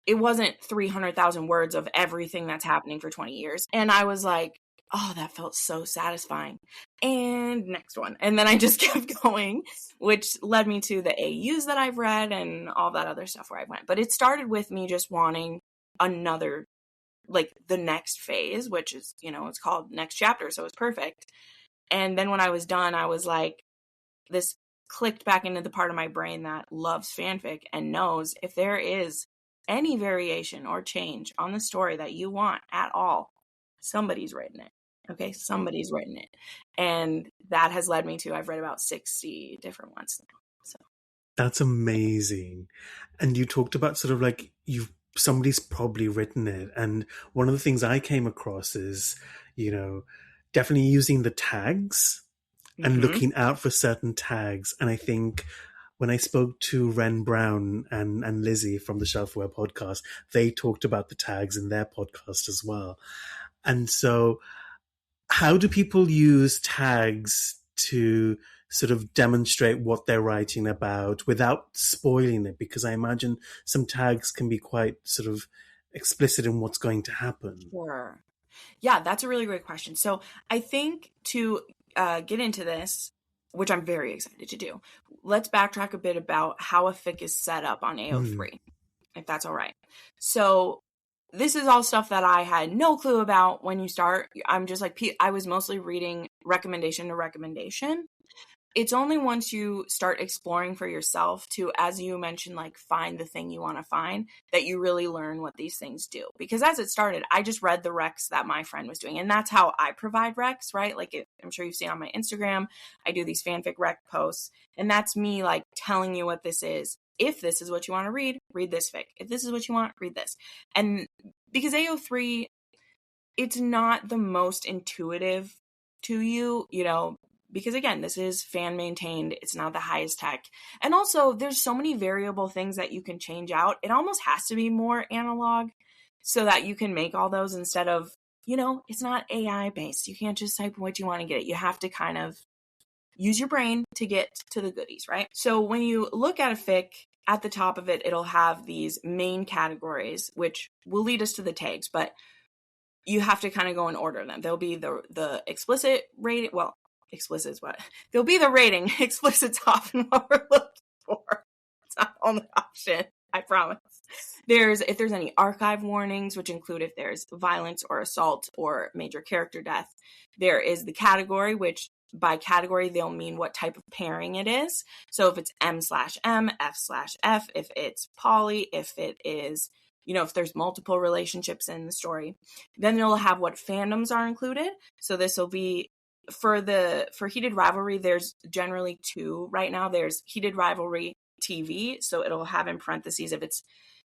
it wasn't 300,000 words of everything that's happening for 20 years. And I was like, oh, that felt so satisfying. And next one. And then I just kept going, which led me to the AUs that I've read and all that other stuff where I went. But it started with me just wanting another, the next phase, which is, it's called Next Chapter. So it's perfect. And then when I was done, I was like, this clicked back into the part of my brain that loves fanfic and knows if there is any variation or change on the story that you want at all, somebody's written it. Okay, somebody's written it. And that has led me to, I've read about 60 different ones now. So that's amazing. And you talked about sort of somebody's probably written it. And one of the things I came across is, definitely using the tags and looking out for certain tags. And I think when I spoke to Ren Brown and Lizzie from the Shelfware podcast, they talked about the tags in their podcast as well. And so how do people use tags to sort of demonstrate what they're writing about without spoiling it? Because I imagine some tags can be quite sort of explicit in what's going to happen. Sure. Yeah, that's a really great question. So I think to get into this, which I'm very excited to do, let's backtrack a bit about how a fic is set up on AO3, if that's all right. So this is all stuff that I had no clue about when you start. I'm just I was mostly reading recommendation to recommendation. It's only once you start exploring for yourself to, as you mentioned, find the thing you want to find, that you really learn what these things do. Because as it started, I just read the recs that my friend was doing. And that's how I provide recs, right? I'm sure you've seen on my Instagram, I do these fanfic rec posts. And that's me telling you what this is. If this is what you want to read this fic. If this is what you want, read this. And because AO3, it's not the most intuitive to you, because again, this is fan maintained. It's not the highest tech. And also there's so many variable things that you can change out. It almost has to be more analog so that you can make all those instead of, it's not AI based. You can't just type what you want to get. You have to kind of use your brain to get to the goodies, right? So when you look at a fic, at the top of it, it'll have these main categories, which will lead us to the tags, but you have to kind of go and order them. There'll be the explicit rating. Well, explicit is what? There'll be the rating. Explicit's often what we're looking for. It's not the only option, I promise. If there's any archive warnings, which include if there's violence or assault or major character death. There is the category, which by category, they'll mean what type of pairing it is. So if it's M/M, F/F, if it's poly, if it is, if there's multiple relationships in the story, then it'll have what fandoms are included. So this will be for Heated Rivalry, there's generally two right now. There's Heated Rivalry TV. So it'll have in parentheses if it's,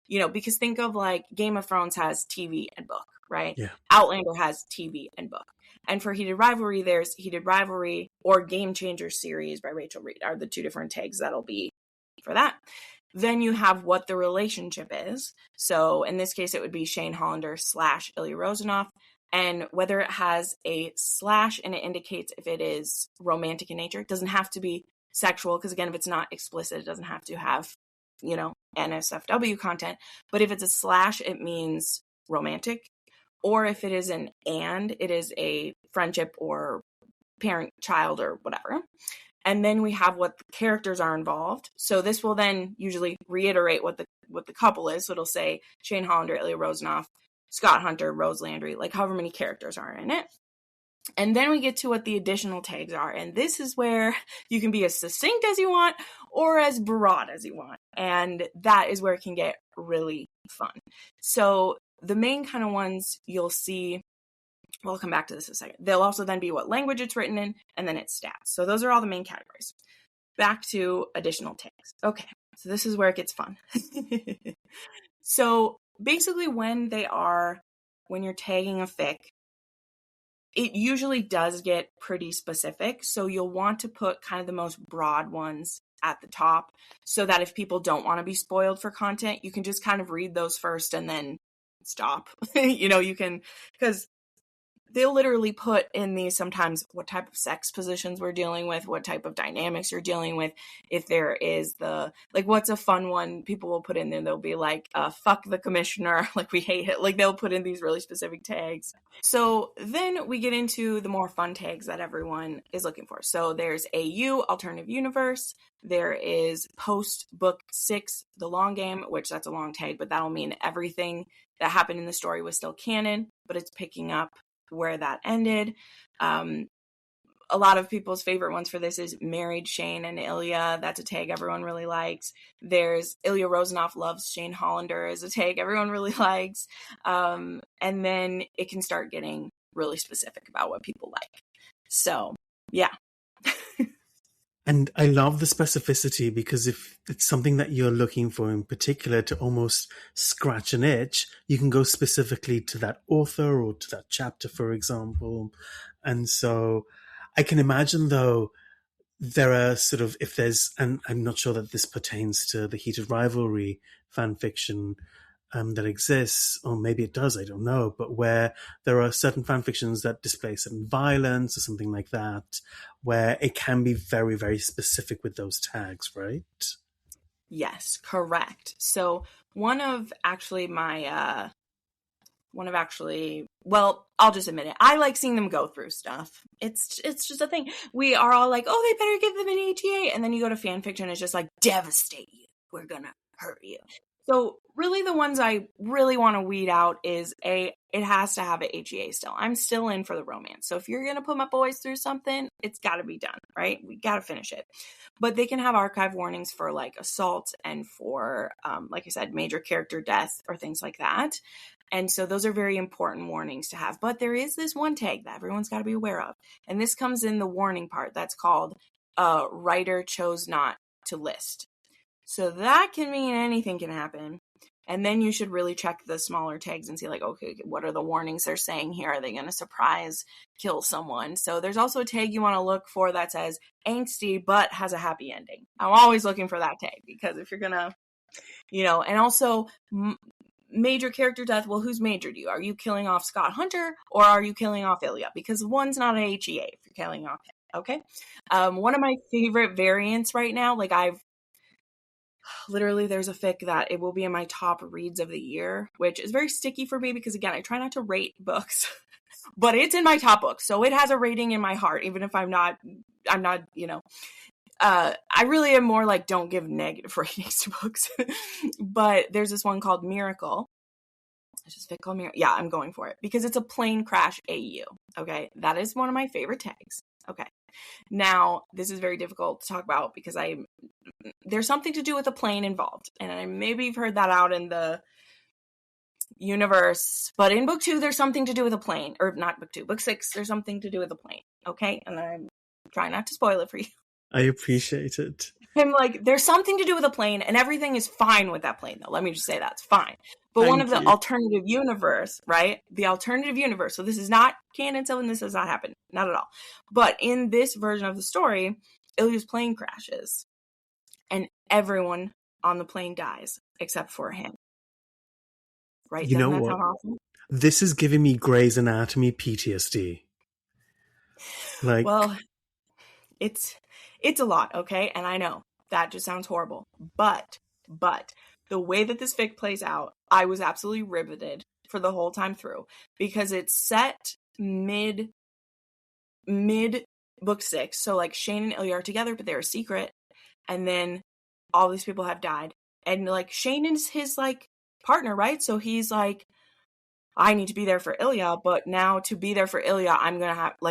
because think of Game of Thrones has TV and book, right? Yeah. Outlander has TV and book. And for Heated Rivalry, there's Heated Rivalry or Game Changer series by Rachel Reed are the two different tags that'll be for that. Then you have what the relationship is. So in this case, it would be Shane Hollander / Ilya Rozanoff. And whether it has a / and it indicates if it is romantic in nature, it doesn't have to be sexual. Because again, if it's not explicit, it doesn't have to have, NSFW content. But if it's a / it means romantic. Or if it is an and, it is a friendship or parent-child or whatever. And then we have what the characters are involved. So this will then usually reiterate what the couple is. So it'll say Shane Hollander, Ilya Rozanoff, Scott Hunter, Rose Landry, however many characters are in it. And then we get to what the additional tags are. And this is where you can be as succinct as you want or as broad as you want. And that is where it can get really fun. So the main kind of ones you'll see, we'll come back to this in a second. They'll also then be what language it's written in, and then its stats. So those are all the main categories. Back to additional tags. Okay, so this is where it gets fun. So basically when you're tagging a fic, it usually does get pretty specific. So you'll want to put kind of the most broad ones at the top so that if people don't want to be spoiled for content, you can just kind of read those first and then stop. You can, because they'll literally put in these sometimes what type of sex positions we're dealing with, what type of dynamics you're dealing with. If there is what's a fun one people will put in there, they'll be like, fuck the commissioner, like we hate it. Like they'll put in these really specific tags. So then we get into the more fun tags that everyone is looking for. So there's AU, alternative universe. There is post book 6, the long game, which that's a long tag, but that'll mean everything that happened in the story was still canon, but it's picking up where that ended. A lot of people's favorite ones for this is married Shane and Ilya. That's a tag everyone really likes. There's Ilya Rozanoff loves Shane Hollander is a tag everyone really likes. And then it can start getting really specific about what people like. So, yeah. And I love the specificity, because if it's something that you're looking for in particular to almost scratch an itch, you can go specifically to that author or to that chapter, for example. And so I can imagine, though, there are sort of, if there's, and I'm not sure that this pertains to the Heated Rivalry fan fiction that exists, or maybe it does, I don't know, but where there are certain fan fictions that display certain violence or something like that, where it can be very, very specific with those tags, right? Yes, correct. So well, I'll just admit it. I like seeing them go through stuff. It's just a thing. We are all like, oh, they better give them an ATA. And then you go to fan fiction, it's just like, devastate you. We're gonna hurt you. So really the ones I really want to weed out is it has to have an HEA still. I'm still in for the romance. So if you're going to put my boys through something, it's got to be done, right? We got to finish it. But they can have archive warnings for like assault and for, like I said, major character death or things like that. And so those are very important warnings to have. But there is this one tag that everyone's got to be aware of. And this comes in the warning part that's called writer chose not to list. So that can mean anything can happen. And then you should really check the smaller tags and see like, okay, what are the warnings they're saying here? Are they going to surprise kill someone? So there's also a tag you want to look for that says angsty, but has a happy ending. I'm always looking for that tag because if you're going to, and also major character death. Well, who's majored you? Are you killing off Scott Hunter or are you killing off Ilya? Because one's not an HEA if you're killing off him. Okay. One of my favorite variants right now, like literally there's a fic that it will be in my top reads of the year, which is very sticky for me because again, I try not to rate books, but it's in my top books. So it has a rating in my heart, even if I'm not, I really am more like, don't give negative ratings to books, but there's this one called Miracle. It's just fic called Miracle. Yeah, I'm going for it because it's a plane crash AU. Okay. That is one of my favorite tags. Okay. Now, this is very difficult to talk about because there's something to do with a plane involved. And maybe you've heard that out in the universe. But in book 2, there's something to do with a plane. Or not book 2, book 6, there's something to do with a plane. Okay? And I'm trying not to spoil it for you. I appreciate it. I'm like, there's something to do with a plane, and everything is fine with that plane, though. Let me just say that's fine. But one of the alternative universe, right? The alternative universe. So this is not canon, so this does not happen. Not at all. But in this version of the story, Ilya's plane crashes. And everyone on the plane dies, except for him. Right? You know what? Awesome? This is giving me Grey's Anatomy PTSD. Well, it's a lot, okay? And I know that just sounds horrible. But the way that this fic plays out, I was absolutely riveted for the whole time through because it's set mid book 6. So like Shane and Ilya are together, but they're a secret. And then all these people have died. And like Shane is his like partner, right? So he's like, I need to be there for Ilya, but now to be there for Ilya, I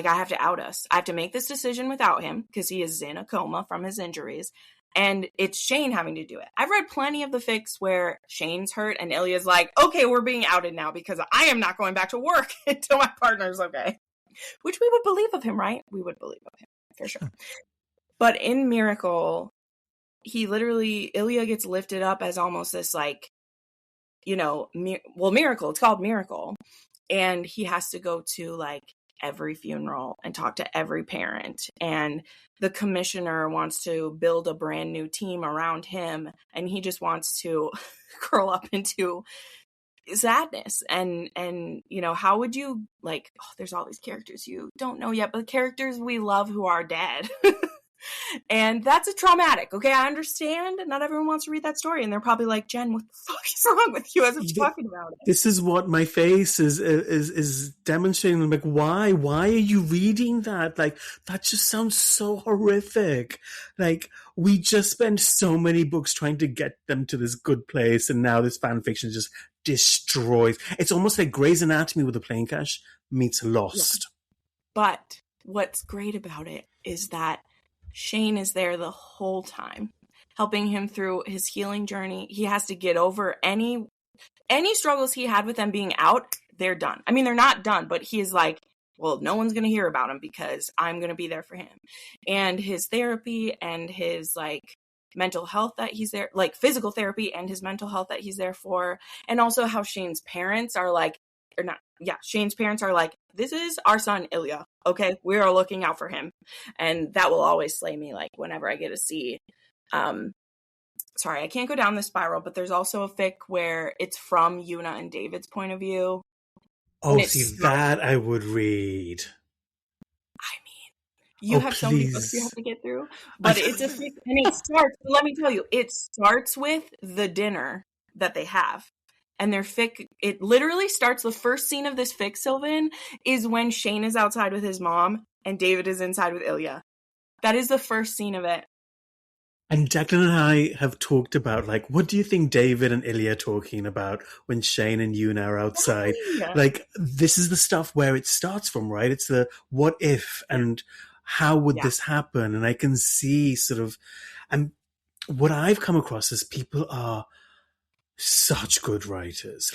have to out us. I have to make this decision without him because he is in a coma from his injuries. And it's Shane having to do it. I've read plenty of the fics where Shane's hurt and Ilya's like, okay, we're being outed now because I am not going back to work until my partner's okay. Which we would believe of him, right? We would believe of him, for sure. But in Miracle, Ilya gets lifted up as almost this like, Miracle. It's called Miracle. And he has to go to like every funeral and talk to every parent. And the commissioner wants to build a brand new team around him. And he just wants to curl up into sadness. And how would you there's all these characters you don't know yet, but characters we love who are dead. And that's a traumatic. Okay, I understand. Not everyone wants to read that story, and they're probably like, Jen, what the fuck is wrong with you as I'm talking about it? This is what my face is demonstrating. I'm like, why? Why are you reading that? Like, that just sounds so horrific. Like, we just spent so many books trying to get them to this good place, and now this fan fiction just destroys. It's almost like Grey's Anatomy with a plane crash meets Lost. Yeah. But what's great about it is that Shane is there the whole time, helping him through his healing journey. He has to get over any struggles he had with them being out. They're done. I mean, they're not done, but he is like, well, no one's going to hear about him because I'm going to be there for him. And his therapy and his mental health that he's there, like physical therapy and his mental health that he's there for. And also how Shane's parents are Shane's parents are like, this is our son, Ilya. Okay, we are looking out for him. And that will always slay me, whenever I get to see. Sorry, I can't go down the spiral, but there's also a fic where it's from Yuna and David's point of view. Oh, see, that I would read. I mean, you have so many books you have to get through. But it's a fic, and it starts, let me tell you, it starts with the dinner that they have. And their fic, it literally starts, the first scene of this fic, Silvan, is when Shane is outside with his mom and David is inside with Ilya. That is the first scene of it. And Declan and I have talked about, what do you think David and Ilya are talking about when Shane and Yuna are outside? Yeah. This is the stuff where it starts from, right? It's the what if and how would this happen? And I can see and what I've come across is people are such good writers.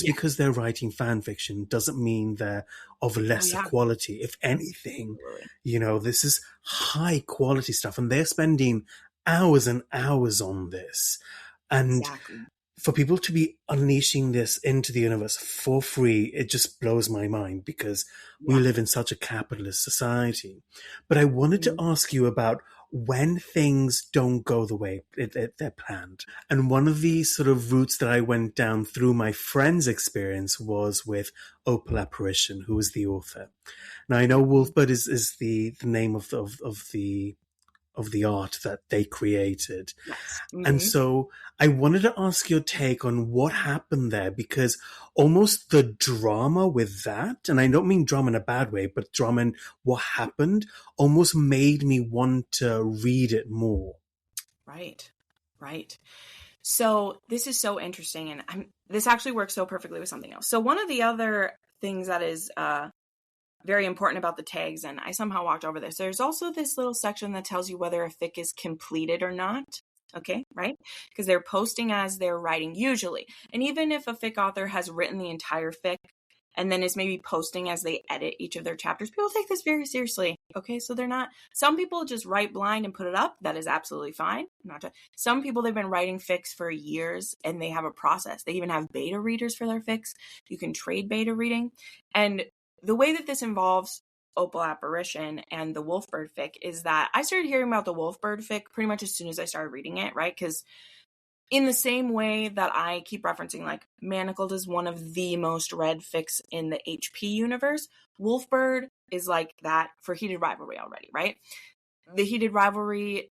Because they're writing fan fiction doesn't mean they're of lesser quality. If anything, this is high quality stuff, and they're spending hours and hours on this. And for people to be unleashing this into the universe for free, it just blows my mind because we live in such a capitalist society. But I wanted to ask you about when things don't go the way they're planned. And one of the sort of routes that I went down through my friend's experience was with Opal Apparition, who is the author. Now, I know Wolfbird is the name of the art that they created. Yes. Mm-hmm. And so I wanted to ask your take on what happened there, because almost the drama with that, and I don't mean drama in a bad way, but drama in what happened almost made me want to read it more. Right. So this is so interesting, and this actually works so perfectly with something else. So one of the other things that is very important about the tags, and I somehow walked over this. There's also this little section that tells you whether a fic is completed or not. Okay, right? Because they're posting as they're writing usually. And even if a fic author has written the entire fic and then is maybe posting as they edit each of their chapters, people take this very seriously. Okay, so they're not, some people just write blind and put it up. That is absolutely fine. Some people, they've been writing fics for years and they have a process. They even have beta readers for their fics. You can trade beta reading. And the way that this involves Opal Apparition and the Wolfbird fic is that I started hearing about the Wolfbird fic pretty much as soon as I started reading it, right? Because in the same way that I keep referencing, Manacled is one of the most read fics in the HP universe, Wolfbird is like that for Heated Rivalry already, right? The Heated Rivalry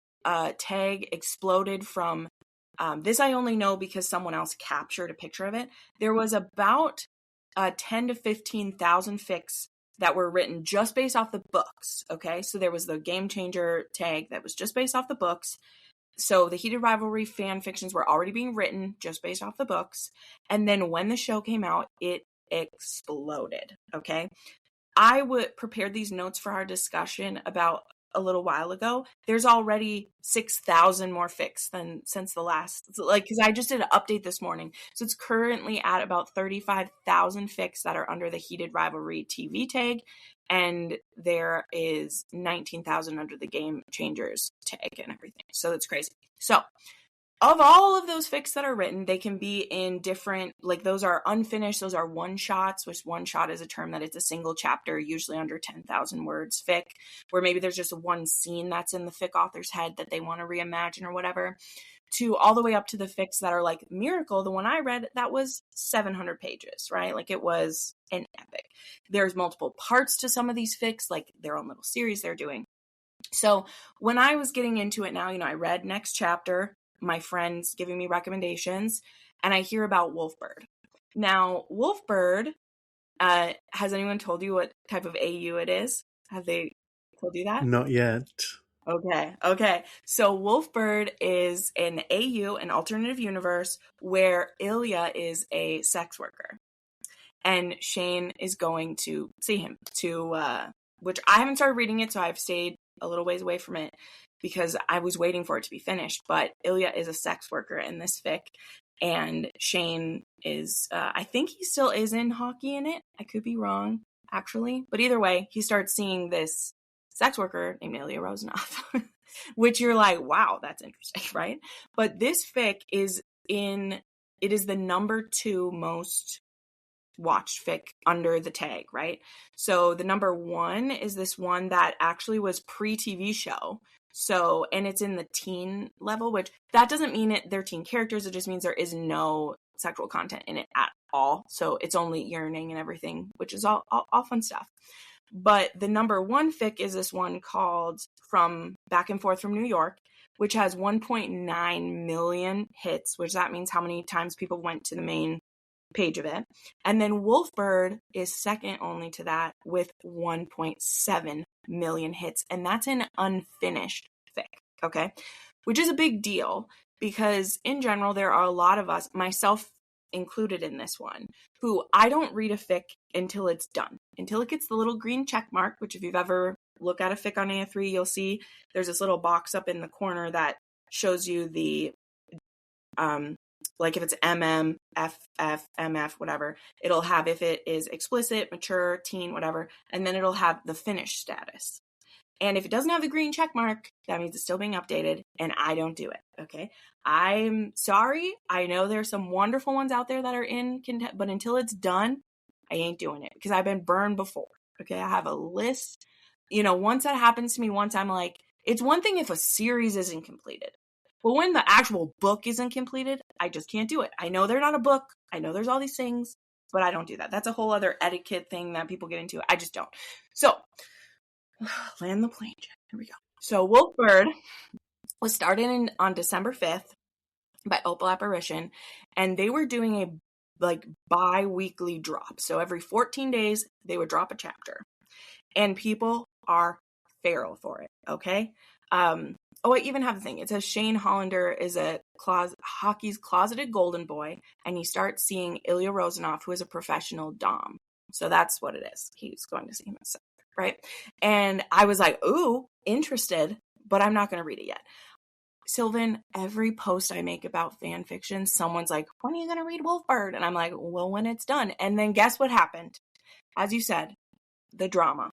tag exploded from, this I only know because someone else captured a picture of it. There was about 10 to 15,000 fics that were written just based off the books, okay? So there was the Game Changer tag that was just based off the books. So the Heated Rivalry fan fictions were already being written just based off the books. And then when the show came out, it exploded, okay? I prepared these notes for our discussion about a little while ago, there's already 6,000 more fics than since the last, like, because I just did an update this morning. So it's currently at about 35,000 fics that are under the Heated Rivalry TV tag. And there is 19,000 under the Game Changers tag and everything. So it's crazy. So of all of those fics that are written, they can be in different, like those are unfinished, those are one-shots, which one-shot is a term that it's a single chapter, usually under 10,000 words fic, where maybe there's just one scene that's in the fic author's head that they want to reimagine or whatever, to all the way up to the fics that are like Miracle, the one I read, that was 700 pages, right? Like it was an epic. There's multiple parts to some of these fics, like their own little series they're doing. So when I was getting into it now, I read next chapter, my friends giving me recommendations, and I hear about Wolfbird. Now, Wolfbird, has anyone told you what type of AU it is? Have they told you that? Not yet. Okay. So Wolfbird is an AU, an alternative universe, where Ilya is a sex worker. And Shane is going to see him which I haven't started reading it, so I've stayed a little ways away from it because I was waiting for it to be finished. But Ilya is a sex worker in this fic, and Shane is, I think he still is in hockey in it. I could be wrong, actually. But either way, he starts seeing this sex worker named Ilya Rozanov, which you're like, wow, that's interesting, right? But this fic is it is the number 2 most watched fic under the tag, right? So the number 1 is this one that actually was pre-TV show. So, and it's in the teen level, which that doesn't mean they're teen characters. It just means there is no sexual content in it at all. So it's only yearning and everything, which is all fun stuff. But the number 1 fic is this one called From Back and Forth from New York, which has 1.9 million hits, which that means how many times people went to the main page of it. And then Wolfbird is second only to that with 1.7 million hits. And that's an unfinished fic, okay? Which is a big deal because in general, there are a lot of us, myself included in this one, who I don't read a fic until it's done, until it gets the little green check mark, which if you've ever looked at a fic on AO3, you'll see there's this little box up in the corner that shows you the like if it's MM, FF, MF, whatever, it'll have if it is explicit, mature, teen, whatever, and then it'll have the finished status. And if it doesn't have the green check mark, that means it's still being updated, and I don't do it, okay? I'm sorry. I know there's some wonderful ones out there that are in content, but until it's done, I ain't doing it because I've been burned before, okay? I have a list. Once that happens to me, once I'm like, it's one thing if a series isn't completed. But when the actual book isn't completed, I just can't do it. I know they're not a book. I know there's all these things, but I don't do that. That's a whole other etiquette thing that people get into. I just don't. So, land the plane, Jen. Here we go. So, Wolfbird was started on December 5th by Opal Apparition, and they were doing a bi-weekly drop. So, every 14 days, they would drop a chapter. And people are feral for it, okay? I even have the thing. It says Shane Hollander is a hockey's closeted golden boy, and you start seeing Ilya Rozanov, who is a professional dom. So that's what it is. He's going to see him as right? And I was like, ooh, interested, but I'm not going to read it yet. Silvan, every post I make about fan fiction, someone's like, when are you going to read Wolfbird? And I'm like, well, when it's done. And then guess what happened? As you said, the drama.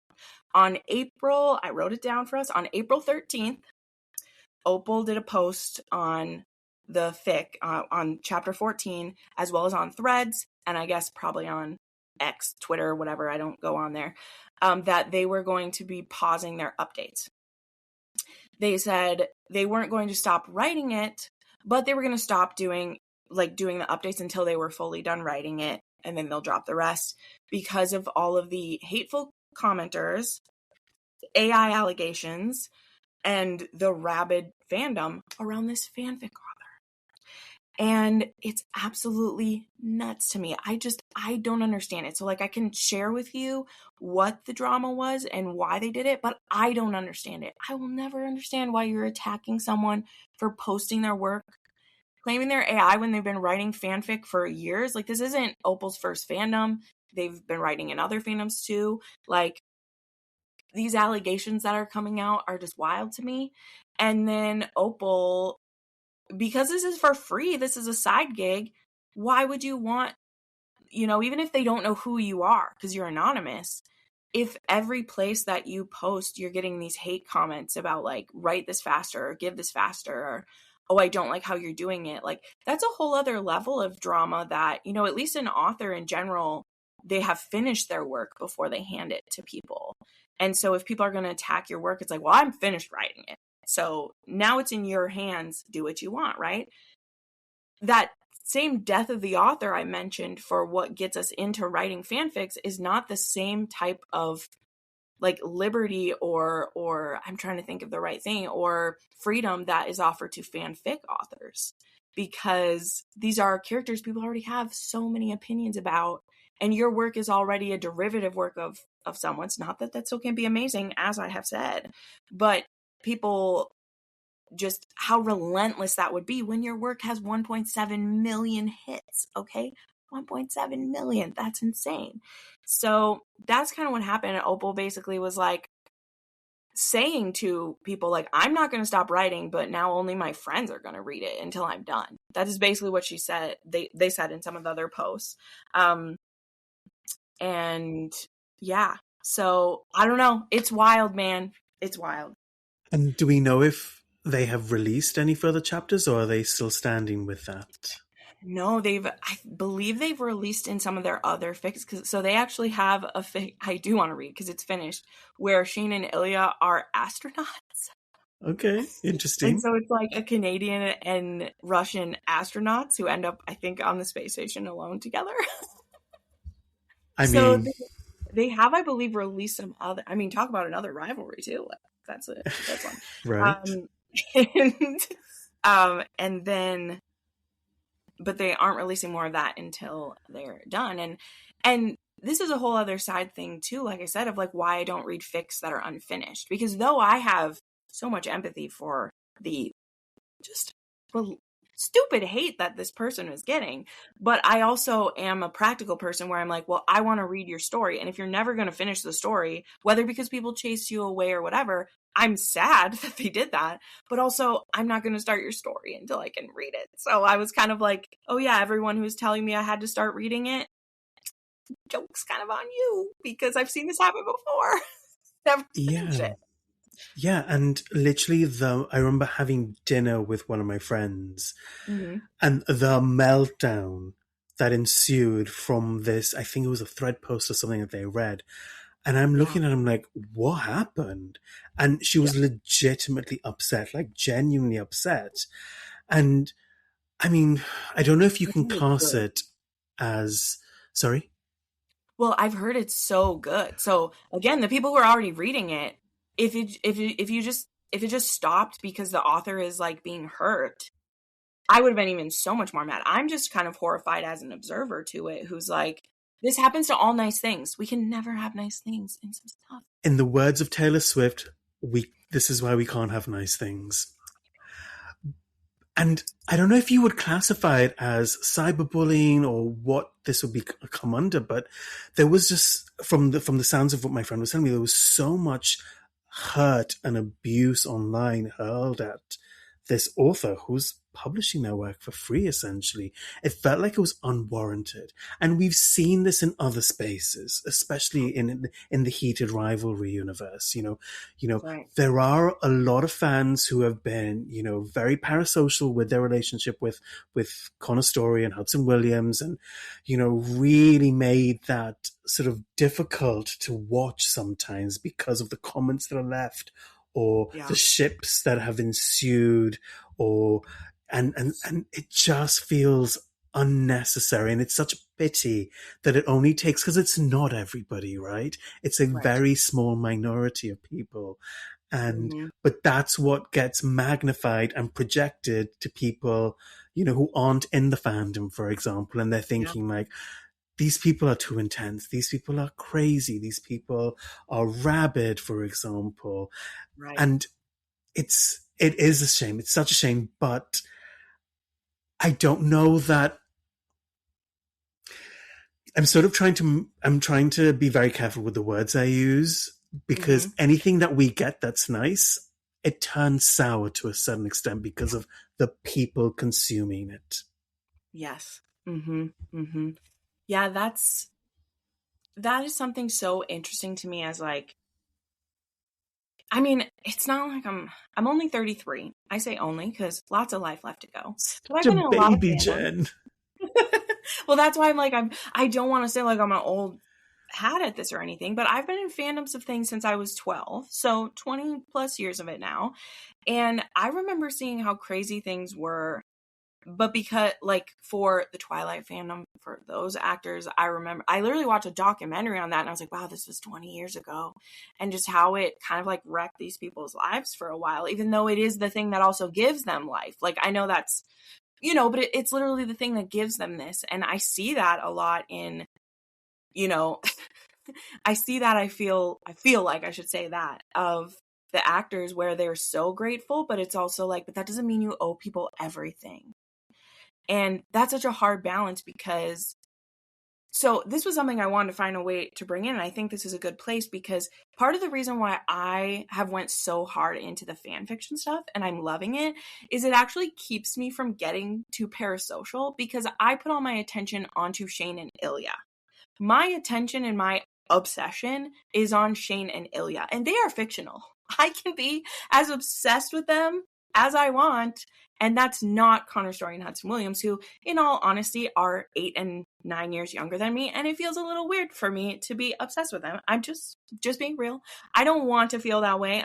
I wrote it down for us, on April 13th, Opal did a post on the fic, on chapter 14, as well as on Threads, and I guess probably on X, Twitter, whatever, I don't go on there, that they were going to be pausing their updates. They said they weren't going to stop writing it, but they were going to stop doing the updates until they were fully done writing it, and then they'll drop the rest because of all of the hateful commenters, AI allegations, and the rabid fandom around this fanfic author. And it's absolutely nuts to me. I don't understand it. So I can share with you what the drama was and why they did it, but I don't understand it. I will never understand why you're attacking someone for posting their work, claiming their AI when they've been writing fanfic for years. This isn't Opal's first fandom. They've been writing in other fandoms too. these allegations that are coming out are just wild to me. And then Opal, because this is for free, this is a side gig, why would you want, even if they don't know who you are because you're anonymous, if every place that you post, you're getting these hate comments about like, write this faster or give this faster, or, oh, I don't like how you're doing it. Like, that's a whole other level of drama that, at least an author in general, they have finished their work before they hand it to people. And so if people are going to attack your work, it's like, well, I'm finished writing it. So now it's in your hands. Do what you want, right? That same death of the author I mentioned for what gets us into writing fanfics is not the same type of like liberty or I'm trying to think of the right thing, or freedom that is offered to fanfic authors, because these are characters people already have so many opinions about, and your work is already a derivative work of someone's. Not that still can be amazing, as I have said, but people, just how relentless that would be when your work has 1.7 million hits. Okay, 1.7 million, that's insane. So that's kind of what happened. Opal basically was like saying to people like, I'm not going to stop writing, but now only my friends are going to read it until I'm done. That is basically what she said. They said in some of the other posts. And yeah, so I don't know. It's wild, man. It's wild. And do we know if they have released any further chapters, or are they still standing with that? No, I believe they've released in some of their other fics. So they actually have a fic I do want to read because it's finished, where Shane and Ilya are astronauts. Okay, interesting. And so it's like a Canadian and Russian astronauts who end up, I think, on the space station alone together. They have, I believe, released some other. I mean, talk about another rivalry too. That's one. Right. And then, but they aren't releasing more of that until they're done. And this is a whole other side thing too, like I said, of like why I don't read fics that are unfinished. Because though I have so much empathy for the just stupid hate that this person is getting, but I also am a practical person where I'm like, well, I want to read your story. And if you're never going to finish the story, whether because people chase you away or whatever, I'm sad that they did that, but also I'm not going to start your story until I can read it. So I was kind of like, oh yeah, everyone who's telling me I had to start reading it, joke's kind of on you, because I've seen this happen before. Never finish it. Yeah, and literally, I remember having dinner with one of my friends, and the meltdown that ensued from this, I think it was a thread post or something that they read, and I'm looking at him like, what happened? And she was legitimately upset, like genuinely upset. And I mean, I don't know if you can class it as, sorry? Well, I've heard it's so good. So again, the people who are already reading it, if it just stopped because the author is like being hurt, I would have been even so much more mad. I'm just kind of horrified as an observer to it, who's like, this happens to all nice things. We can never have nice things in some stuff. In the words of Taylor Swift, this is why we can't have nice things. And I don't know if you would classify it as cyberbullying or what this would come under, but there was just, from the sounds of what my friend was telling me, there was so much hurt and abuse online hurled at this author who's publishing their work for free, essentially. It felt like it was unwarranted. And we've seen this in other spaces, especially in the Heated Rivalry universe. Right. There are a lot of fans who have been, very parasocial with their relationship with Connor Story and Hudson Williams, and, really made that sort of difficult to watch sometimes because of the comments that are left, or the ships that have ensued, and it just feels unnecessary. And it's such a pity that it only takes, because it's not everybody, right? It's a very small minority of people. And but that's what gets magnified and projected to people, who aren't in the fandom, for example, and they're thinking like, these people are too intense. These people are crazy. These people are rabid, for example. Right. And it is a shame. It's such a shame, but I don't know that. I'm trying to be very careful with the words I use. because anything that we get that's nice, it turns sour to a certain extent because of the people consuming it. Yes. Yeah, that is something so interesting to me as like, I mean, it's not like I'm only 33. I say only because lots of life left to go. But I've Such a been in a lot of baby, fandoms. Jenn. Well, that's why I'm like, I don't want to say like I'm an old hat at this or anything, but I've been in fandoms of things since I was 12. So 20 plus years of it now. And I remember seeing how crazy things were. But because, like, for the Twilight fandom, for those actors, I remember, I literally watched a documentary on that and I was like, wow, this was 20 years ago. And just how it kind of like wrecked these people's lives for a while, even though it is the thing that also gives them life. Like, I know that's, you know, but it's literally the thing that gives them this. And I see that a lot in, you know, I see that, I feel like I should say that of the actors where they're so grateful, but it's also like, but that doesn't mean you owe people everything. And that's such a hard balance because, so this was something I wanted to find a way to bring in. And I think this is a good place because part of the reason why I have went so hard into the fan fiction stuff and I'm loving it is it actually keeps me from getting to Parasocial because I put all my attention onto Shane and Ilya. My attention and my obsession is on Shane and Ilya, and they are fictional. I can be as obsessed with them as I want. And that's not Connor Story and Hudson Williams, who, in all honesty, are 8 and 9 years younger than me. And it feels a little weird for me to be obsessed with them. I'm just being real. I don't want to feel that way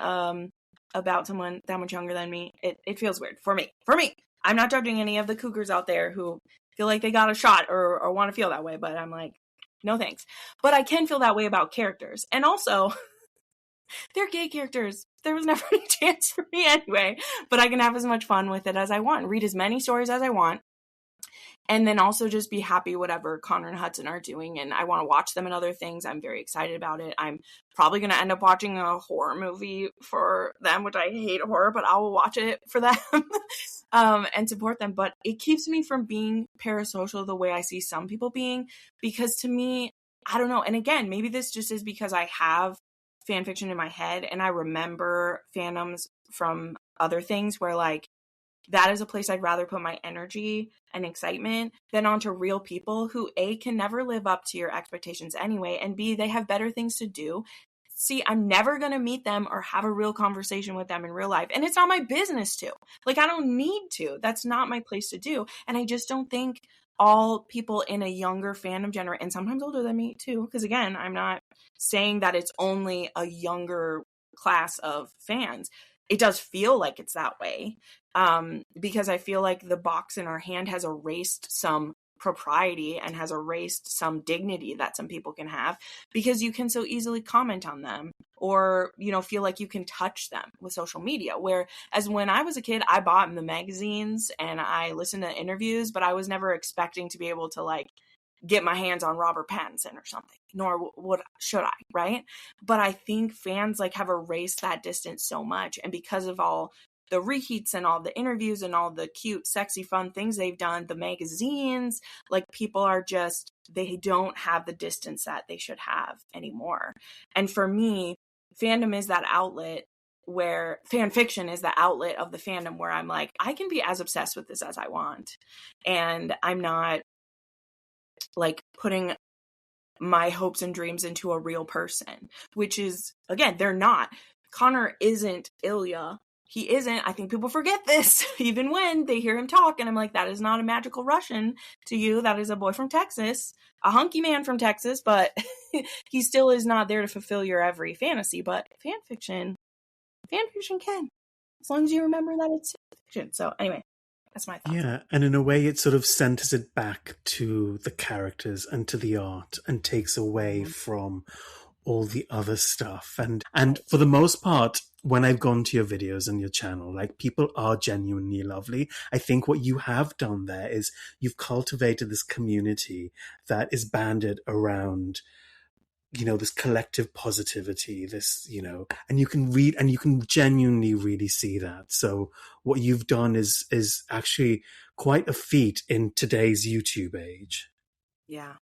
about someone that much younger than me. It feels weird for me. I'm not judging any of the cougars out there who feel like they got a shot or want to feel that way. But I'm like, no thanks. But I can feel that way about characters. And also, they're gay characters. There was never any chance for me anyway, but I can have as much fun with it as I want, read as many stories as I want, and then also just be happy whatever Connor and Hudson are doing. And I want to watch them and other things. I'm very excited about it. I'm probably going to end up watching a horror movie for them, which I hate horror, but I will watch it for them and support them. But it keeps me from being parasocial the way I see some people being, because to me, I don't know. And again, maybe this just is because I have fan fiction in my head and I remember fandoms from other things where like that is a place I'd rather put my energy and excitement than onto real people who A, can never live up to your expectations anyway, and B, they have better things to do. See, I'm never going to meet them or have a real conversation with them in real life. And it's not my business to. Like, I don't need to. That's not my place to do. And I just don't think all people in a younger fandom generation, and sometimes older than me too, because again, I'm not saying that it's only a younger class of fans. It does feel like it's that way because I feel like the box in our hand has erased some propriety and has erased some dignity that some people can have because you can so easily comment on them or, you know, feel like you can touch them with social media. Whereas when I was a kid, I bought the magazines and I listened to interviews, but I was never expecting to be able to like get my hands on Robert Pattinson or something, nor should I, right? But I think fans like have erased that distance so much. And because of all the reheats and all the interviews and all the cute, sexy, fun things they've done, the magazines, like people are just, they don't have the distance that they should have anymore. And for me, fandom is that outlet where fan fiction is the outlet of the fandom where I'm like, I can be as obsessed with this as I want. And I'm not like putting my hopes and dreams into a real person, which is, again, they're not. Connor isn't Ilya. He isn't. I think people forget this even when they hear him talk. And I'm like, that is not a magical Russian to you. That is a boy from Texas, a hunky man from Texas, but he still is not there to fulfill your every fantasy. But fan fiction can, as long as you remember that it's fiction. So anyway, that's my thoughts. Yeah, and in a way it sort of centers it back to the characters and to the art and takes away from all the other stuff. And for the most part, when I've gone to your videos and your channel, like people are genuinely lovely. I think what you have done there is you've cultivated this community that is banded around, you know, this collective positivity, this, you know, and you can read and you can genuinely really see that. So what you've done is actually quite a feat in today's YouTube age. Yeah.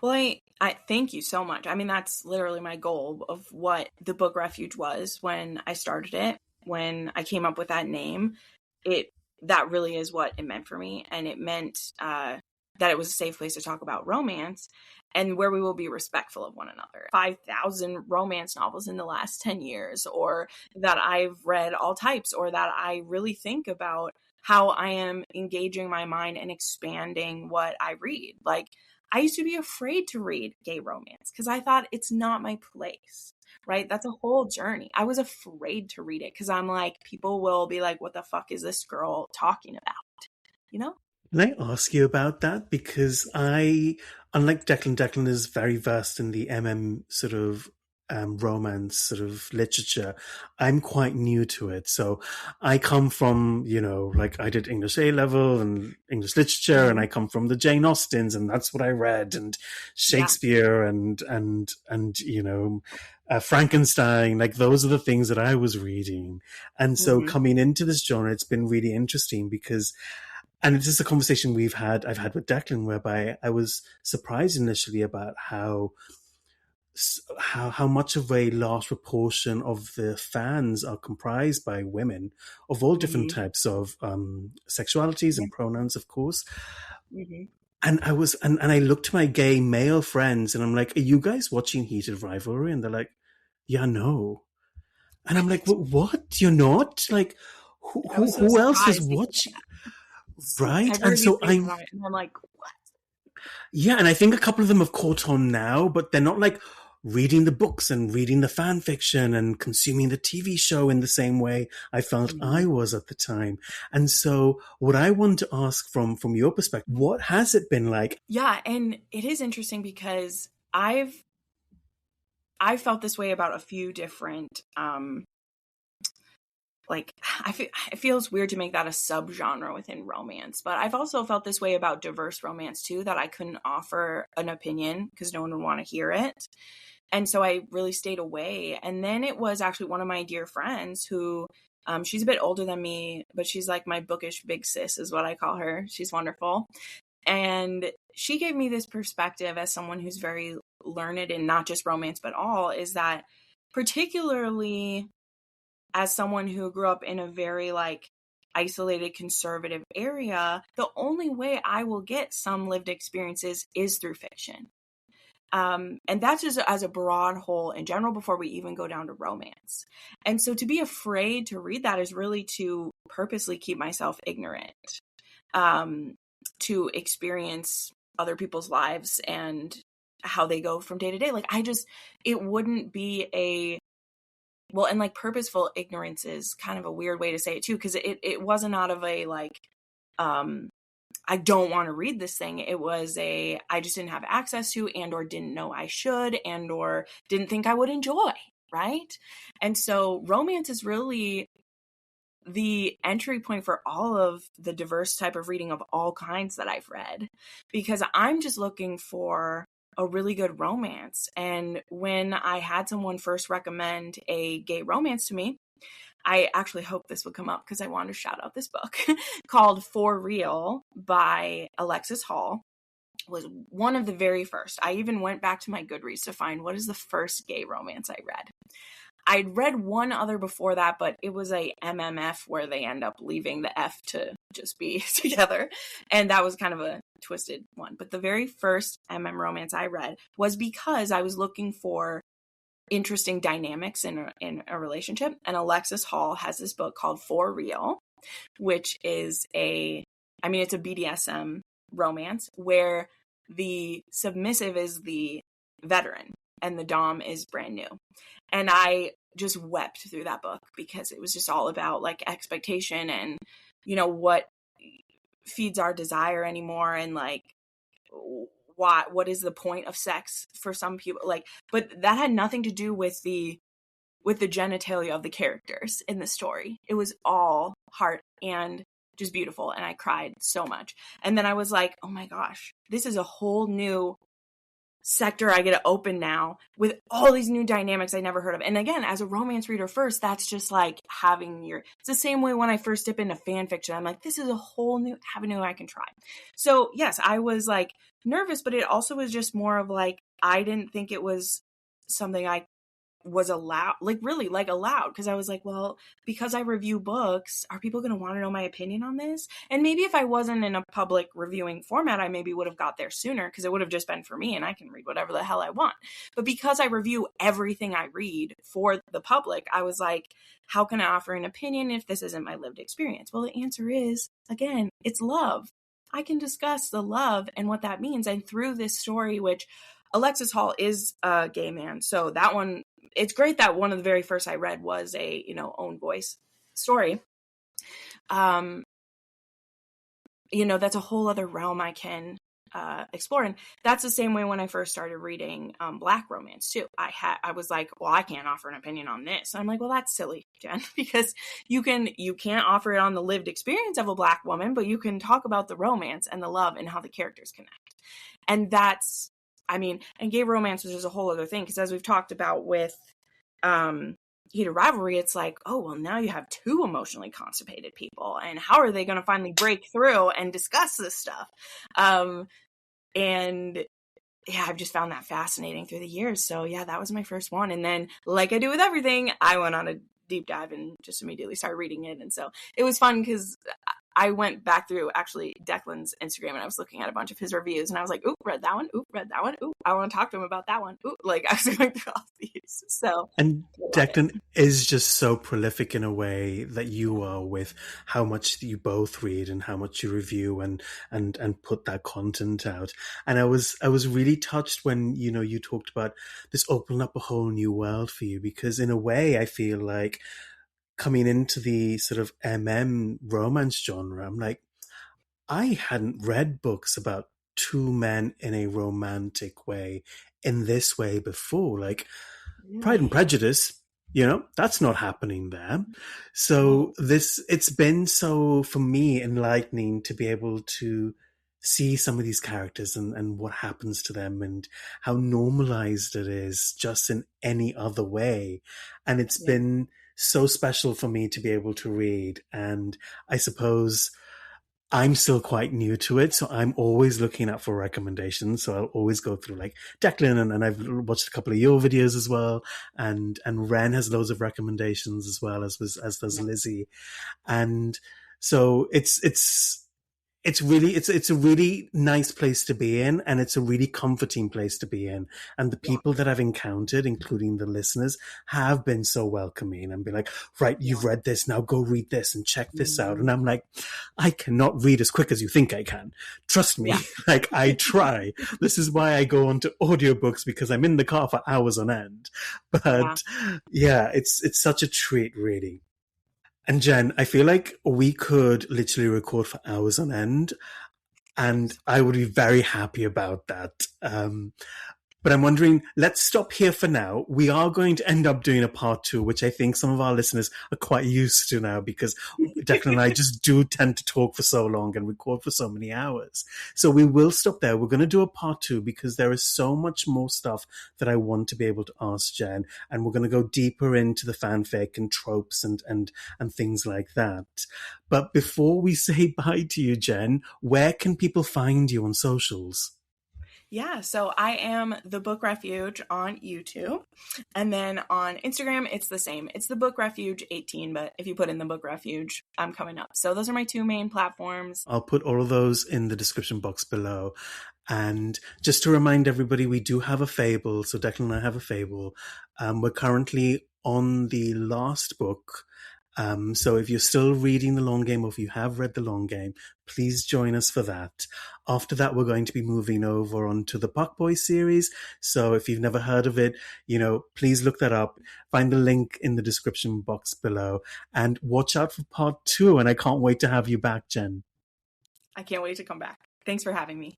Well, I thank you so much. I mean, that's literally my goal of what the Book Refuge was when I started it, when I came up with that name. It that really is what it meant for me, and it meant that it was a safe place to talk about romance and where we will be respectful of one another. 5,000 romance novels in the last 10 years, or that I've read all types, or that I really think about how I am engaging my mind and expanding what I read. Like, I used to be afraid to read gay romance because I thought it's not my place, right? That's a whole journey. I was afraid to read it because I'm like, people will be like, what the fuck is this girl talking about? You know? Can I ask you about that? Because unlike Declan is very versed in the sort of romance sort of literature. I'm quite new to it. So I come from, like I did English A level and English literature, and I come from the Jane Austens, and that's what I read, and Shakespeare and Frankenstein. Like those are the things that I was reading. And so coming into this genre, it's been really interesting because, and it's just a conversation I've had with Declan, whereby I was surprised initially about how much of a large proportion of the fans are comprised by women of all different types of sexualities and pronouns, of course. And I looked to my gay male friends and I'm like, are you guys watching Heated Rivalry? And they're like, yeah, no. And I'm like, what? You're not? Like, who else is watching? Right. And so I'm like, what? Yeah, and I think a couple of them have caught on now, but they're not like reading the books and reading the fan fiction and consuming the TV show in the same way I felt I was at the time. And so what I want to ask from your perspective, what has it been like? Yeah, and it is interesting because I felt this way about a few different it feels weird to make that a subgenre within romance, but I've also felt this way about diverse romance too, that I couldn't offer an opinion because no one would want to hear it. And so I really stayed away. And then it was actually one of my dear friends who, she's a bit older than me, but she's like my bookish big sis is what I call her. She's wonderful. And she gave me this perspective as someone who's very learned in not just romance, but all, is that particularly as someone who grew up in a very like isolated conservative area, the only way I will get some lived experiences is through fiction. And that's just as a broad whole in general before we even go down to romance. And so to be afraid to read that is really to purposely keep myself ignorant, to experience other people's lives and how they go from day to day. Like it wouldn't be and like purposeful ignorance is kind of a weird way to say it too, because it wasn't out of a like, I don't want to read this thing. It was I just didn't have access to and or didn't know I should and or didn't think I would enjoy, right? And so romance is really the entry point for all of the diverse type of reading of all kinds that I've read, because I'm just looking for a really good romance. And when I had someone first recommend a gay romance to me, I actually hope this would come up because I wanted to shout out this book called For Real by Alexis Hall. Was one of the very first. I even went back to my Goodreads to find what is the first gay romance I read. I'd read one other before that, but it was a MMF where they end up leaving the F to just be together. And that was kind of a twisted one. But the very first romance I read was because I was looking for interesting dynamics in a relationship. And Alexis Hall has this book called For Real, which is it's a BDSM romance where the submissive is the veteran and the dom is brand new. And I just wept through that book because it was just all about like expectation and, what feeds our desire anymore. And like, what is the point of sex for some people? Like, but that had nothing to do with the genitalia of the characters in the story. It was all heart and just beautiful. And I cried so much. And then I was like, oh my gosh, this is a whole new sector I get to open now with all these new dynamics I never heard of. And again, as a romance reader first, that's just like having it's the same way when I first dip into fan fiction. I'm like, this is a whole new avenue I can try. So yes, I was like nervous, but it also was just more of like, I didn't think it was something I was allowed, like really like allowed, because I was like, well, because I review books, are people going to want to know my opinion on this? And maybe if I wasn't in a public reviewing format, I maybe would have got there sooner, because it would have just been for me and I can read whatever the hell I want. But because I review everything I read for the public, I was like, how can I offer an opinion if this isn't my lived experience? Well, the answer is, again, it's love. I can discuss the love and what that means. And through this story, which Alexis Hall is a gay man, so that one, it's great that one of the very first I read was a, own voice story. That's a whole other realm I can explore. And that's the same way when I first started reading Black romance too. I was like, well, I can't offer an opinion on this. And I'm like, well, that's silly, Jenn, because you can't offer it on the lived experience of a Black woman, but you can talk about the romance and the love and how the characters connect. And that's, and gay romance is just a whole other thing, because as we've talked about with Heated Rivalry, it's like, oh, well, now you have two emotionally constipated people, and how are they going to finally break through and discuss this stuff? And yeah, I've just found that fascinating through the years. So yeah, that was my first one. And then, like I do with everything, I went on a deep dive and just immediately started reading it. And so it was fun, because I went back through actually Declan's Instagram and I was looking at a bunch of his reviews and I was like, ooh, read that one. Ooh, read that one. Ooh, I want to talk to him about that one. Ooh, like I was going through all these. So, and Declan is just so prolific in a way that you are, with how much you both read and how much you review and put that content out. And I was really touched when, you talked about this opening up a whole new world for you, because in a way I feel like coming into the sort of romance genre, I'm like, I hadn't read books about two men in a romantic way in this way before. Like Pride and Prejudice, that's not happening there. So it's been so, for me, enlightening to be able to see some of these characters and what happens to them and how normalized it is just in any other way. And it's been so special for me to be able to read. And I suppose I'm still quite new to it, so I'm always looking out for recommendations. So I'll always go through like Declan, and I've watched a couple of your videos as well, and Ren has loads of recommendations as well, as does Lizzie, and so it's a really nice place to be in, and it's a really comforting place to be in. And the people that I've encountered, including the listeners, have been so welcoming and be like, right, you've read this, now go read this and check this out. And I'm like, I cannot read as quick as you think I can. Trust me. Like, I try. This is why I go on to audiobooks, because I'm in the car for hours on end. But yeah, it's such a treat, really. And Jenn, I feel like we could literally record for hours on end, and I would be very happy about that. But I'm wondering, let's stop here for now. We are going to end up doing a part 2, which I think some of our listeners are quite used to now, because Declan and I just do tend to talk for so long and record for so many hours. So we will stop there. We're going to do a part 2 because there is so much more stuff that I want to be able to ask Jenn. And we're going to go deeper into the fanfic and tropes and things like that. But before we say bye to you, Jenn, where can people find you on socials? Yeah, so I am the Book Refuge on YouTube, and then on Instagram, it's the same. It's the Book Refuge 18, but if you put in the Book Refuge, I'm coming up. So those are my two main platforms. I'll put all of those in the description box below. And just to remind everybody, we do have a fable. So Declan and I have a fable. We're currently on the last book. So if you're still reading The Long Game, or if you have read The Long Game, please join us for that. After that, we're going to be moving over onto the Puck Boy series. So if you've never heard of it, please look that up. Find the link in the description box below and watch out for part 2. And I can't wait to have you back, Jenn. I can't wait to come back. Thanks for having me.